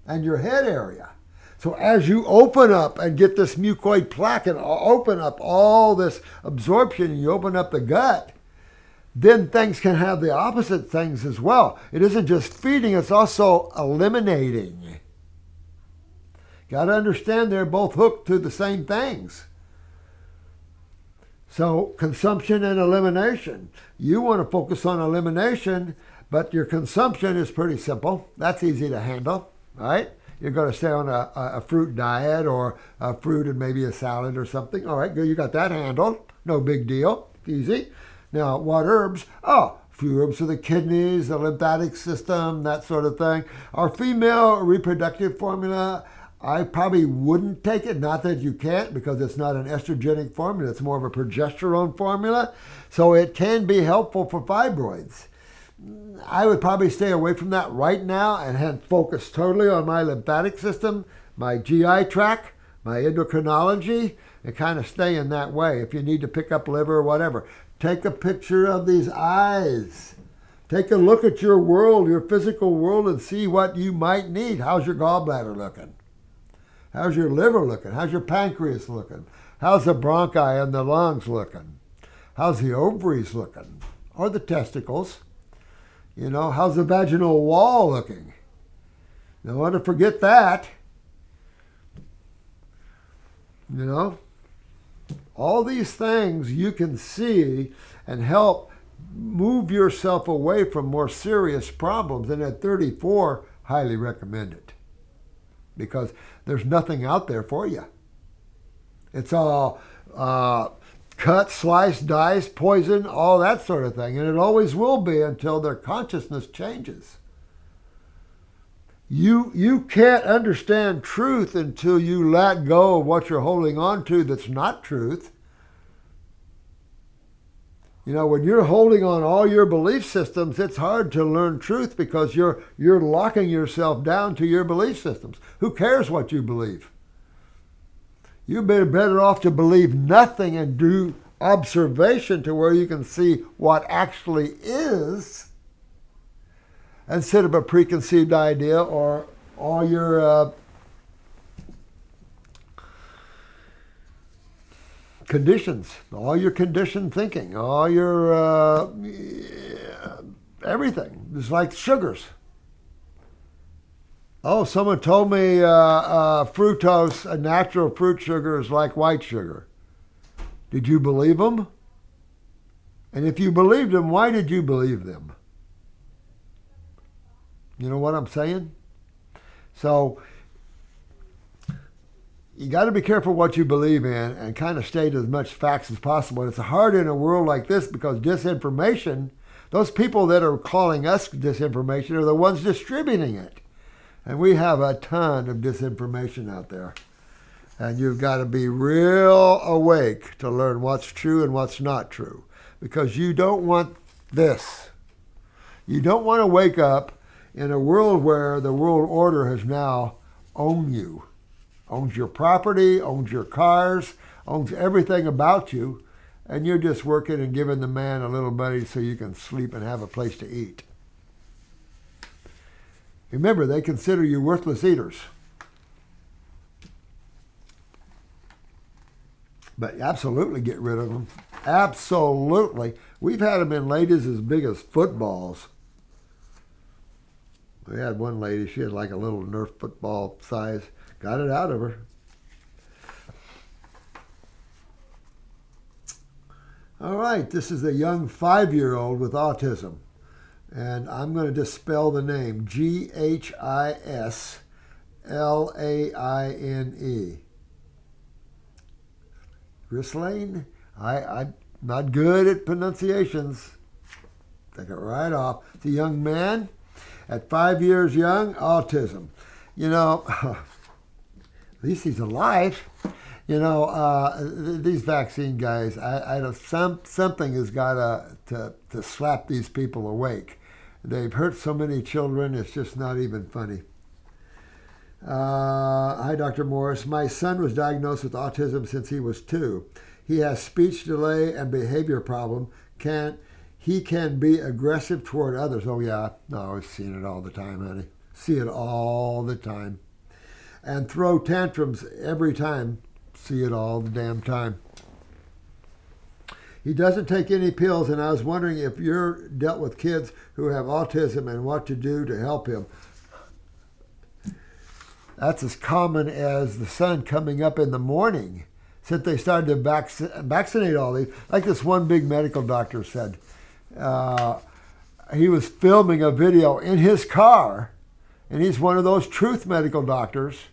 and your head area. So as you open up and get this mucoid plaque and open up all this absorption, and you open up the gut, then things can have the opposite things as well. It isn't just feeding, it's also eliminating. Got to understand they're both hooked to the same things. So consumption and elimination. You want to focus on elimination, but your consumption is pretty simple. That's easy to handle, right? You're going to stay on a fruit diet or a fruit and maybe a salad or something. All right, good. You got that handled. No big deal. Easy. Now, what herbs? Oh, a few herbs for the kidneys, the lymphatic system, that sort of thing. Our female reproductive formula, I probably wouldn't take it. Not that you can't, because it's not an estrogenic formula. It's more of a progesterone formula. So it can be helpful for fibroids. I would probably stay away from that right now and focus totally on my lymphatic system, my GI tract, my endocrinology, and kind of stay in that way. If you need to pick up liver or whatever, take a picture of these eyes. Take a look at your world, your physical world, and see what you might need. How's your gallbladder looking? How's your liver looking? How's your pancreas looking? How's the bronchi and the lungs looking? How's the ovaries looking? Or the testicles? How's the vaginal wall looking? Don't want to forget that. All these things you can see and help move yourself away from more serious problems. And at 34, highly recommend it, because there's nothing out there for you. It's all cut, slice, dice, poison, all that sort of thing. And it always will be until their consciousness changes. You can't understand truth until you let go of what you're holding on to that's not truth. When you're holding on all your belief systems, it's hard to learn truth, because you're locking yourself down to your belief systems. Who cares what you believe? You'd be better off to believe nothing and do observation to where you can see what actually is, instead of a preconceived idea or all your conditions, all your conditioned thinking, all your everything. It's like sugars. Oh, someone told me fructose, a natural fruit sugar, is like white sugar. Did you believe them? And if you believed them, why did you believe them? You know what I'm saying? So you got to be careful what you believe in and kind of state as much facts as possible. And it's hard in a world like this, because disinformation, those people that are calling us disinformation are the ones distributing it. And we have a ton of disinformation out there. And you've got to be real awake to learn what's true and what's not true. Because you don't want this. You don't want to wake up in a world where the world order has now owned you. Owns your property, owns your cars, owns everything about you. And you're just working and giving the man a little money so you can sleep and have a place to eat. Remember, they consider you worthless eaters. But absolutely get rid of them. Absolutely. We've had them in ladies as big as footballs. We had one lady, she had like a little Nerf football size. Got it out of her. All right, this is a young 5-year-old with autism. And I'm going to just spell the name, Ghislaine. Ghislaine? I'm not good at pronunciations. Take it right off. It's a young man. At 5 years young, autism. You know, at least he's alive. You know, these vaccine guys, I don't, something has got to slap these people awake. They've hurt so many children, it's just not even funny. Hi, Dr. Morse. My son was diagnosed with autism since he was 2. He has speech delay and behavior problem. He can be aggressive toward others. Oh, yeah. No, I've seen it all the time, honey. See it all the time. And throw tantrums every time. See it all the damn time. He doesn't take any pills, and I was wondering if you're dealt with kids who have autism and what to do to help him. That's as common as the sun coming up in the morning since they started to vaccinate all these. Like this one big medical doctor said. He was filming a video in his car, and he's one of those truth medical doctors,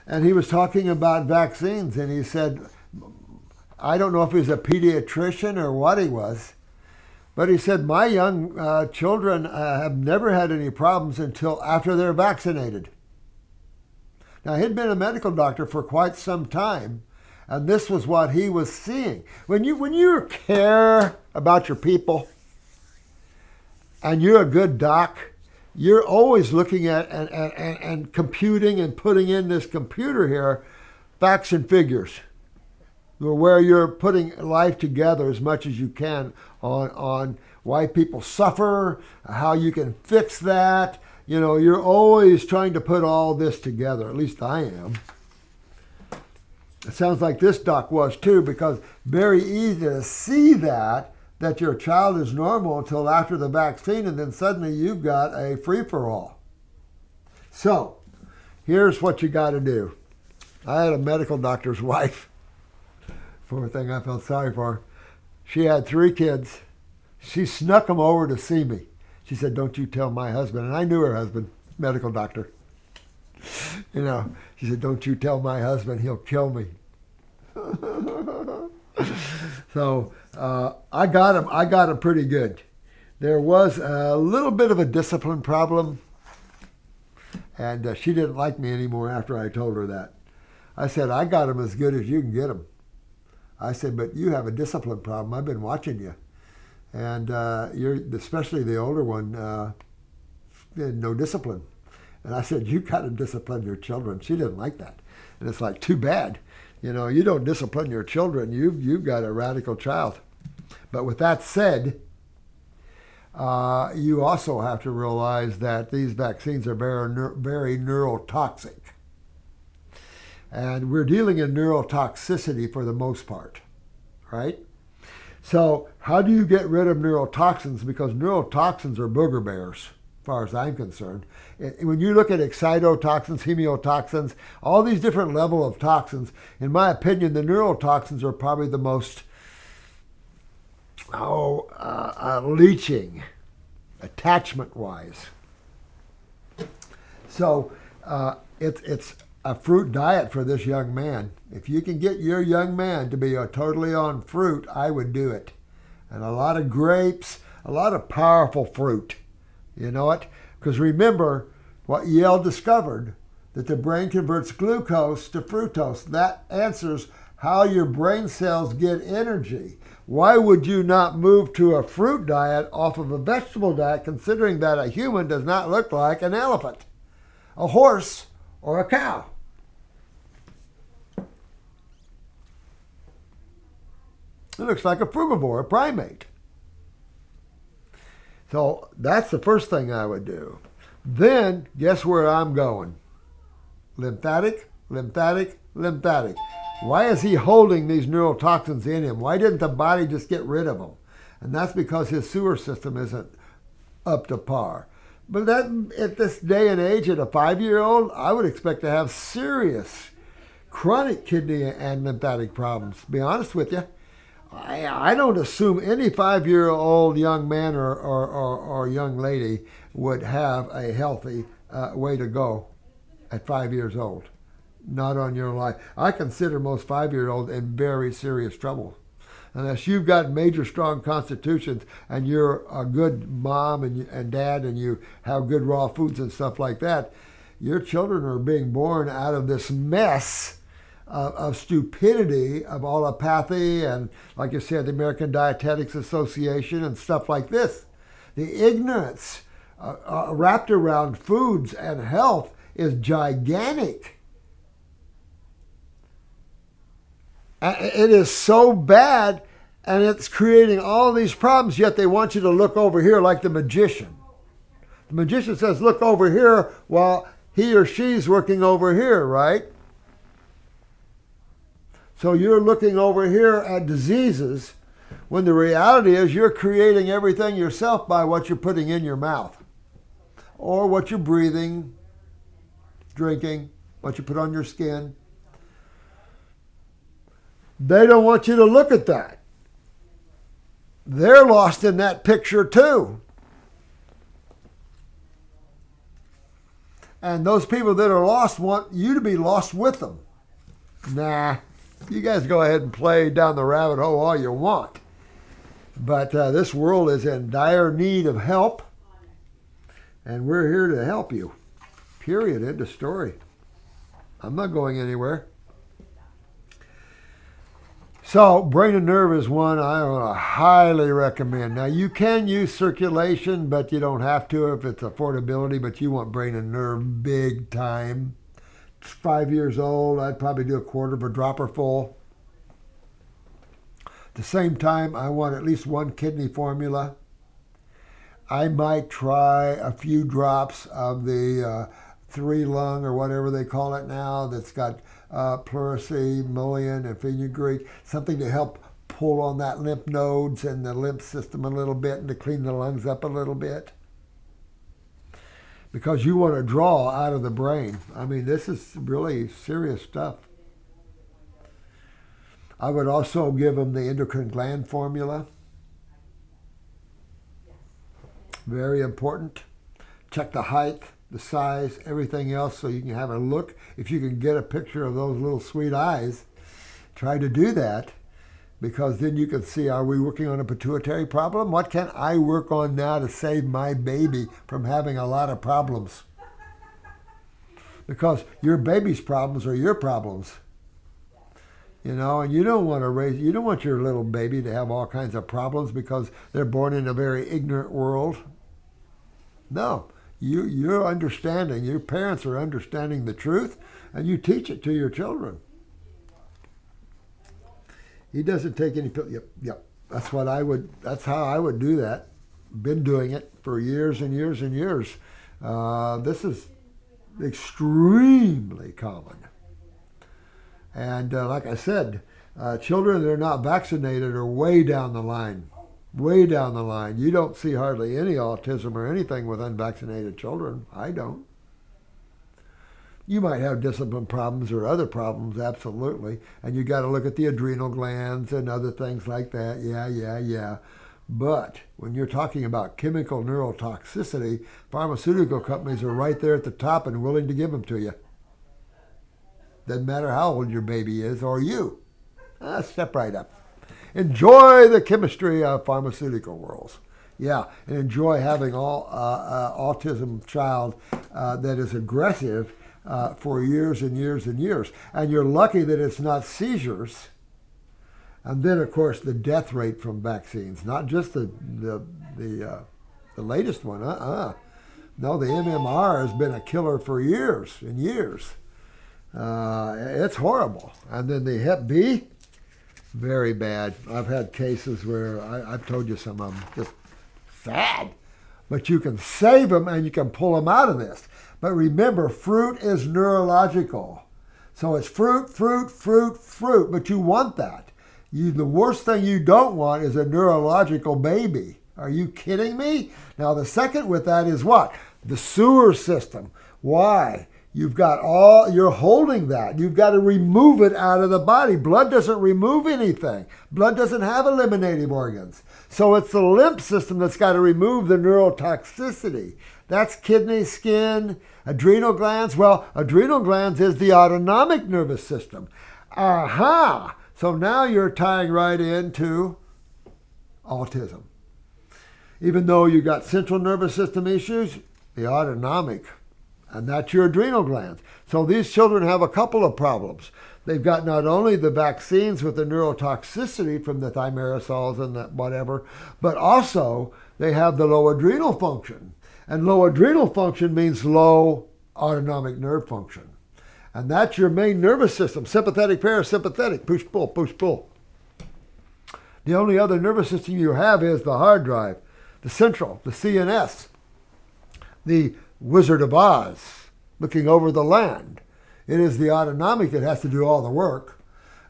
and he was talking about vaccines, and he said, I don't know if he was a pediatrician or what he was, but he said, my young children have never had any problems until after they're vaccinated. Now, he'd been a medical doctor for quite some time, and this was what he was seeing. When you care about your people and you're a good doc, you're always looking at and computing and putting in this computer here facts and figures, where you're putting life together as much as you can on why people suffer, how you can fix that. You know, you're always trying to put all this together. At least I am. It sounds like this doc was too, because very easy to see that your child is normal until after the vaccine, and then suddenly you've got a free-for-all. So, here's what you got to do. I had a medical doctor's wife. Poor thing, I felt sorry for her. She had 3 kids. She snuck them over to see me. She said, don't you tell my husband. And I knew her husband, medical doctor. You know, she said, don't you tell my husband, he'll kill me. So I got him pretty good. There was a little bit of a discipline problem, and she didn't like me anymore after I told her that. I said, I got him as good as you can get him. I said, but you have a discipline problem. I've been watching you. And you're, especially the older one, no discipline. And I said, you got to discipline your children. She didn't like that. And it's like, too bad. You know, you don't discipline your children, you've got a radical child. But with that said, you also have to realize that these vaccines are very neurotoxic. And we're dealing in neurotoxicity for the most part, right? So how do you get rid of neurotoxins? Because neurotoxins are booger bears, as far as I'm concerned. When you look at excitotoxins, hemotoxins, all these different levels of toxins, in my opinion, the neurotoxins are probably the most leaching, attachment-wise. So it's a fruit diet for this young man. If you can get your young man to be totally on fruit, I would do it. And a lot of grapes, a lot of powerful fruit. You know what? Because remember what Yale discovered, that the brain converts glucose to fructose. That answers how your brain cells get energy. Why would you not move to a fruit diet off of a vegetable diet, considering that a human does not look like an elephant, a horse, or a cow? It looks like a frugivore, a primate. So that's the first thing I would do. Then, guess where I'm going? Lymphatic, lymphatic, lymphatic. Why is he holding these neurotoxins in him? Why didn't the body just get rid of them? And that's because his sewer system isn't up to par. But that, at this day and age, at a 5-year-old, I would expect to have serious chronic kidney and lymphatic problems. To be honest with you, I don't assume any 5-year-old young man or young lady would have a healthy way to go at 5 years old. Not on your life. I consider most 5-year-olds in very serious trouble. Unless you've got major strong constitutions and you're a good mom and dad and you have good raw foods and stuff like that, your children are being born out of this mess of stupidity, of allopathy, and like you said, the American Dietetics Association and stuff like this. The ignorance wrapped around foods and health is gigantic. It is so bad, and it's creating all these problems, yet they want you to look over here like the magician. The magician says, look over here while he or she's working over here, right? So you're looking over here at diseases when the reality is you're creating everything yourself by what you're putting in your mouth or what you're breathing, drinking, what you put on your skin. They don't want you to look at that. They're lost in that picture too. And those people that are lost want you to be lost with them. Nah, you guys go ahead and play down the rabbit hole all you want. But this world is in dire need of help. And we're here to help you. Period. End of story. I'm not going anywhere. So, brain and nerve is one I highly recommend. Now, you can use circulation, but you don't have to if it's affordability, but you want brain and nerve big time. 5 years old, I'd probably do a quarter of a dropper full. At the same time, I want at least one kidney formula. I might try a few drops of the 3-lung or whatever they call it now that's got pleurisy, mullein, and fenugreek, something to help pull on that lymph nodes and the lymph system a little bit and to clean the lungs up a little bit. Because you want to draw out of the brain. I mean, this is really serious stuff. I would also give them the endocrine gland formula. Very important. Check the height, the size, everything else so you can have a look. If you can get a picture of those little sweet eyes, try to do that, because then you can see, are we working on a pituitary problem? What can I work on now to save my baby from having a lot of problems? Because your baby's problems are your problems. You know, and you don't want your little baby to have all kinds of problems because they're born in a very ignorant world. No. You're understanding, your parents are understanding the truth, and you teach it to your children. He doesn't take any pills. Yep. That's how I would do that. Been doing it for years and years and years. This is extremely common. And like I said, children that are not vaccinated are way down the line. Way down the line. You don't see hardly any autism or anything with unvaccinated children. I don't. You might have discipline problems or other problems, absolutely. And you got to look at the adrenal glands and other things like that. Yeah. But when you're talking about chemical neurotoxicity, pharmaceutical companies are right there at the top and willing to give them to you. Doesn't matter how old your baby is or you. Step right up. Enjoy the chemistry of pharmaceutical worlds. Yeah, and enjoy having autism child that is aggressive for years and years and years. And you're lucky that it's not seizures. And then, of course, the death rate from vaccines, not just the latest one. No, the MMR has been a killer for years and years. It's horrible. And then the Hep B, very bad. I've had cases where I've told you some of them, just sad. But you can save them and you can pull them out of this. But remember, fruit is neurological. So it's fruit. But you want that. The worst thing you don't want is a neurological baby. Are you kidding me? Now the second with that is what? The sewer system. Why? You're holding that. You've got to remove it out of the body. Blood doesn't remove anything. Blood doesn't have eliminative organs. So it's the lymph system that's got to remove the neurotoxicity. That's kidney, skin, adrenal glands. Well, adrenal glands is the autonomic nervous system. So now you're tying right into autism. Even though you got central nervous system issues, the autonomic, and that's your adrenal glands. So these children have a couple of problems. They've got not only the vaccines with the neurotoxicity from the thimerosols and that whatever, but also they have the low adrenal function. And low adrenal function means low autonomic nerve function. And that's your main nervous system, sympathetic, parasympathetic, push-pull, push-pull. The only other nervous system you have is the hard drive, the central, the CNS, the Wizard of Oz, looking over the land. It is the autonomic that has to do all the work.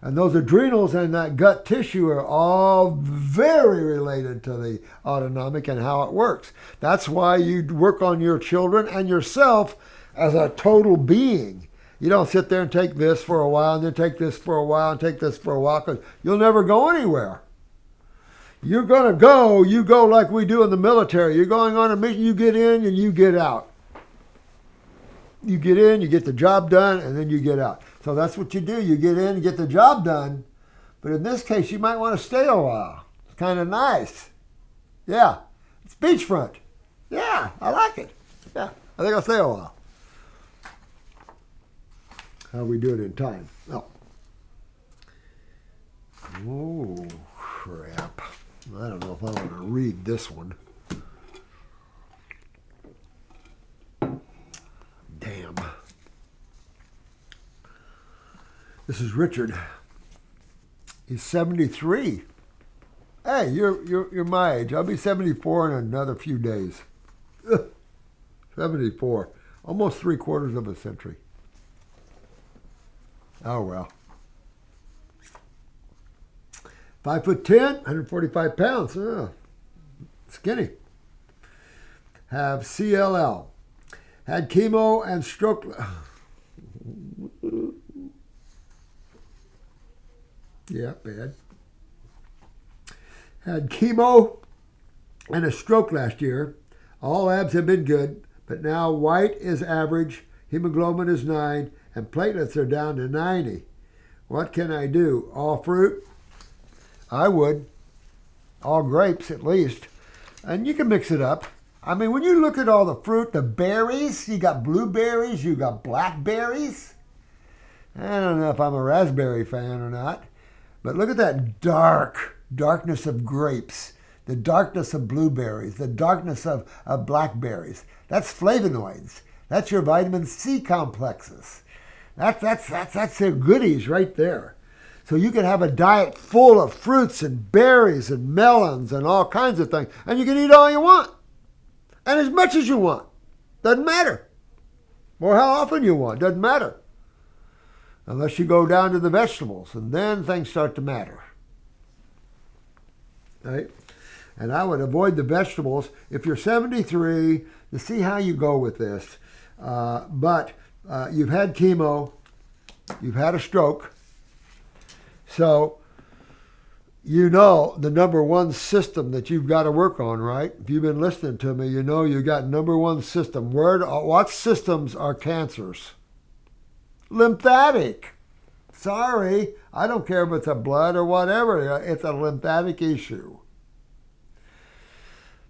And those adrenals and that gut tissue are all very related to the autonomic and how it works. That's why you work on your children and yourself as a total being. You don't sit there and take this for a while and then take this for a while and take this for a while, because you'll never go anywhere. You're going to go, you go like we do in the military. You're going on a mission, you get in and you get out. You get in, you get the job done, and then you get out. So that's what you do. You get in and get the job done. But in this case, you might want to stay a while. It's kind of nice. Yeah, it's beachfront. Yeah, I like it. Yeah, I think I'll stay a while. How we do it in time? Oh, crap. I don't know if I want to read this one. Damn. This is Richard. He's 73. Hey, you're my age. I'll be 74 in another few days. 74. Almost 3/4 of a century. Oh well. 5'10", 145 pounds. Oh, skinny. Have CLL. Had chemo and stroke. Yeah, bad. Had chemo and a stroke last year. All labs have been good, but now white is average, hemoglobin is 9, and platelets are down to 90. What can I do? All fruit? I would. All grapes, at least. And you can mix it up. I mean, when you look at all the fruit, the berries, you got blueberries, you got blackberries. I don't know if I'm a raspberry fan or not, but look at that darkness of grapes, the darkness of blueberries, the darkness of blackberries. That's flavonoids. That's your vitamin C complexes. That's their goodies right there. So you can have a diet full of fruits and berries and melons and all kinds of things, and you can eat all you want. And as much as you want. Doesn't matter. Or how often you want. Doesn't matter. Unless you go down to the vegetables, and then things start to matter. Right? And I would avoid the vegetables. If you're 73, to see how you go with this. But you've had chemo. You've had a stroke. So, you know the number one system that you've got to work on, right? If you've been listening to me, you know you got number one system. What systems are cancers? Lymphatic. Sorry, I don't care if it's a blood or whatever. It's a lymphatic issue.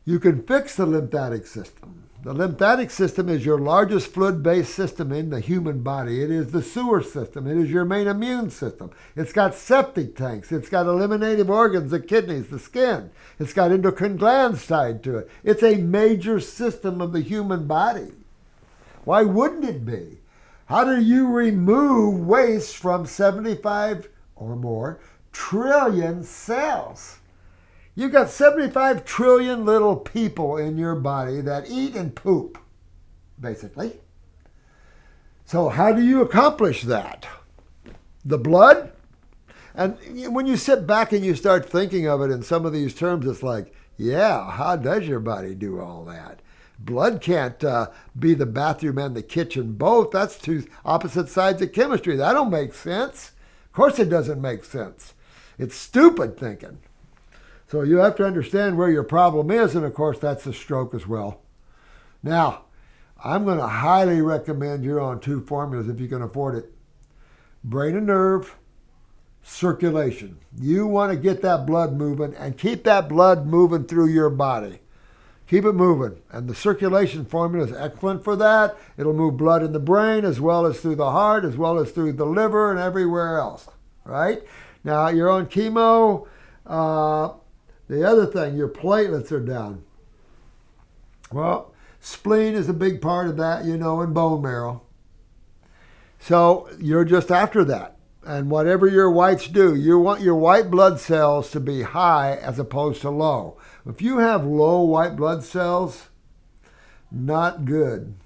You can fix the lymphatic system. The lymphatic system is your largest fluid-based system in the human body. It is the sewer system. It is your main immune system. It's got septic tanks. It's got eliminative organs, the kidneys, the skin. It's got endocrine glands tied to it. It's a major system of the human body. Why wouldn't it be? How do you remove waste from 75 or more trillion cells? You've got 75 trillion little people in your body that eat and poop, basically. So how do you accomplish that? The blood? And when you sit back and you start thinking of it in some of these terms, it's like, yeah, how does your body do all that? Blood can't be the bathroom and the kitchen both. That's two opposite sides of chemistry. That don't make sense. Of course it doesn't make sense. It's stupid thinking. So you have to understand where your problem is, and of course that's the stroke as well. Now, I'm going to highly recommend you're on 2 formulas if you can afford it. Brain and nerve, circulation. You want to get that blood moving and keep that blood moving through your body. Keep it moving. And the circulation formula is excellent for that. It'll move blood in the brain as well as through the heart, as well as through the liver and everywhere else. Right? Now, you're on chemo. The other thing, your platelets are down. Well, spleen is a big part of that, you know, and bone marrow. So you're just after that. And whatever your whites do, you want your white blood cells to be high as opposed to low. If you have low white blood cells, not good.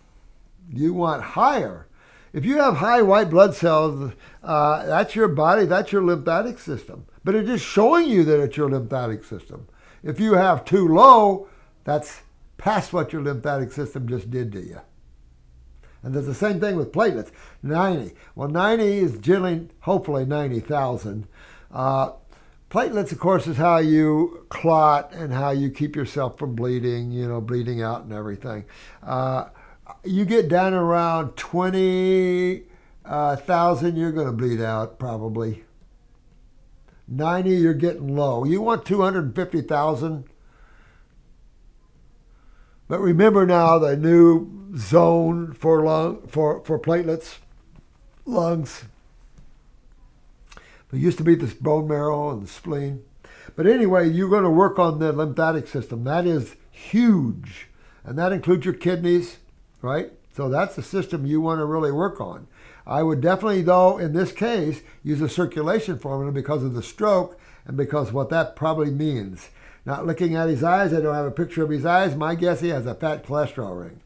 You want higher. If you have high white blood cells, that's your body, that's your lymphatic system. But it's just showing you that it's your lymphatic system. If you have too low, that's past what your lymphatic system just did to you. And there's the same thing with platelets, 90. Well, 90 is generally, hopefully 90,000. Platelets, of course, is how you clot and how you keep yourself from bleeding, you know, bleeding out and everything. You get down around 20,000, you're going to bleed out probably. 90, you're getting low. You want 250,000. But remember now the new zone for platelets, lungs. It used to be this bone marrow and the spleen. But anyway, you're going to work on the lymphatic system. That is huge. And that includes your kidneys, right? So that's the system you want to really work on. I would definitely, though, in this case, use a circulation formula because of the stroke and because what that probably means. Not looking at his eyes, I don't have a picture of his eyes. My guess, he has a fat cholesterol ring.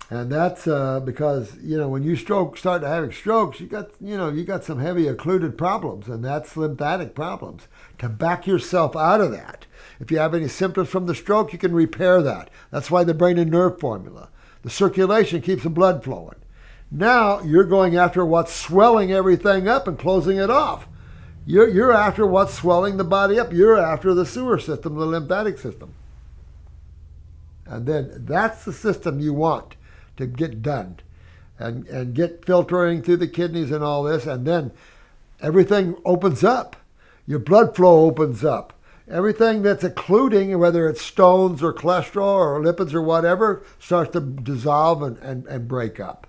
And that's because, you know, when you start having strokes, you got some heavy occluded problems, and that's lymphatic problems. To back yourself out of that, if you have any symptoms from the stroke, you can repair that. That's why the brain and nerve formula. The circulation keeps the blood flowing. Now you're going after what's swelling everything up and closing it off. You're after what's swelling the body up. You're after the sewer system, the lymphatic system. And then that's the system you want to get done and get filtering through the kidneys and all this. And then everything opens up. Your blood flow opens up. Everything that's occluding, whether it's stones or cholesterol or lipids or whatever, starts to dissolve and break up.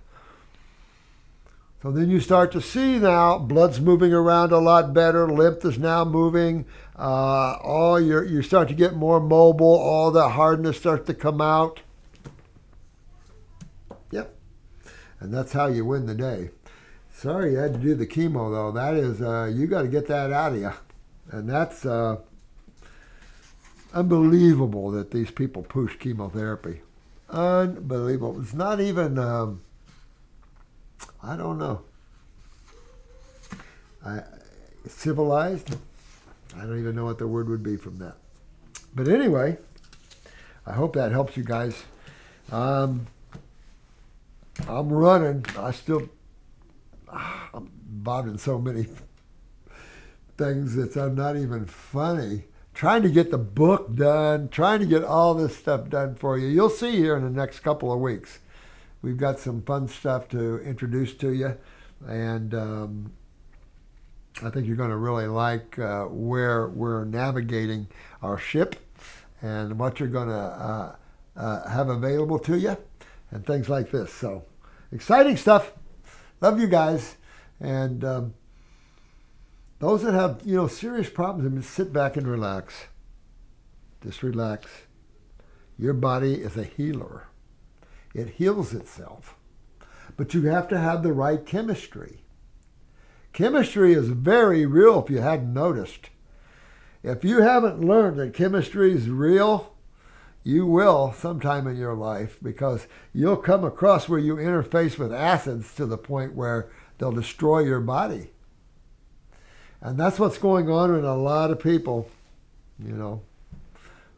So then you start to see now blood's moving around a lot better. Lymph is now moving. You start to get more mobile. All the hardness starts to come out. Yep. And that's how you win the day. Sorry you had to do the chemo, though. That is, you got to get that out of you. And that's unbelievable that these people push chemotherapy. Unbelievable. It's not even... I don't know. Civilized? I don't even know what the word would be from that. But anyway, I hope that helps you guys. I'm running. I'm involved in so many things that I'm not even funny. Trying to get the book done, trying to get all this stuff done for you. You'll see here in the next couple of weeks. We've got some fun stuff to introduce to you, and I think you're going to really like where we're navigating our ship and what you're going to have available to you and things like this. So exciting stuff. Love you guys. And those that have, serious problems, sit back and relax. Just relax. Your body is a healer. It heals itself. But you have to have the right chemistry. Chemistry is very real if you hadn't noticed. If you haven't learned that chemistry is real, you will sometime in your life, because you'll come across where you interface with acids to the point where they'll destroy your body. And that's what's going on in a lot of people. Their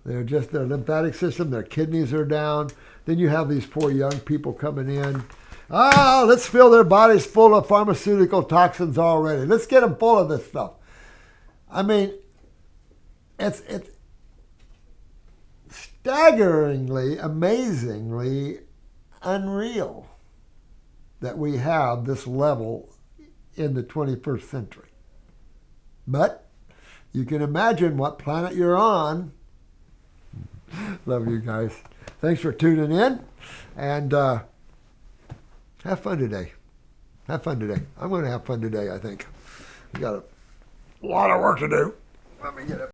lymphatic system, their kidneys are down. Then you have these poor young people coming in. Let's fill their bodies full of pharmaceutical toxins already. Let's get them full of this stuff. I mean, it's staggeringly, amazingly unreal that we have this level in the 21st century. But you can imagine what planet you're on. Love you guys. Thanks for tuning in, and have fun today. Have fun today. I'm going to have fun today, I think. We got a lot of work to do. Let me get it.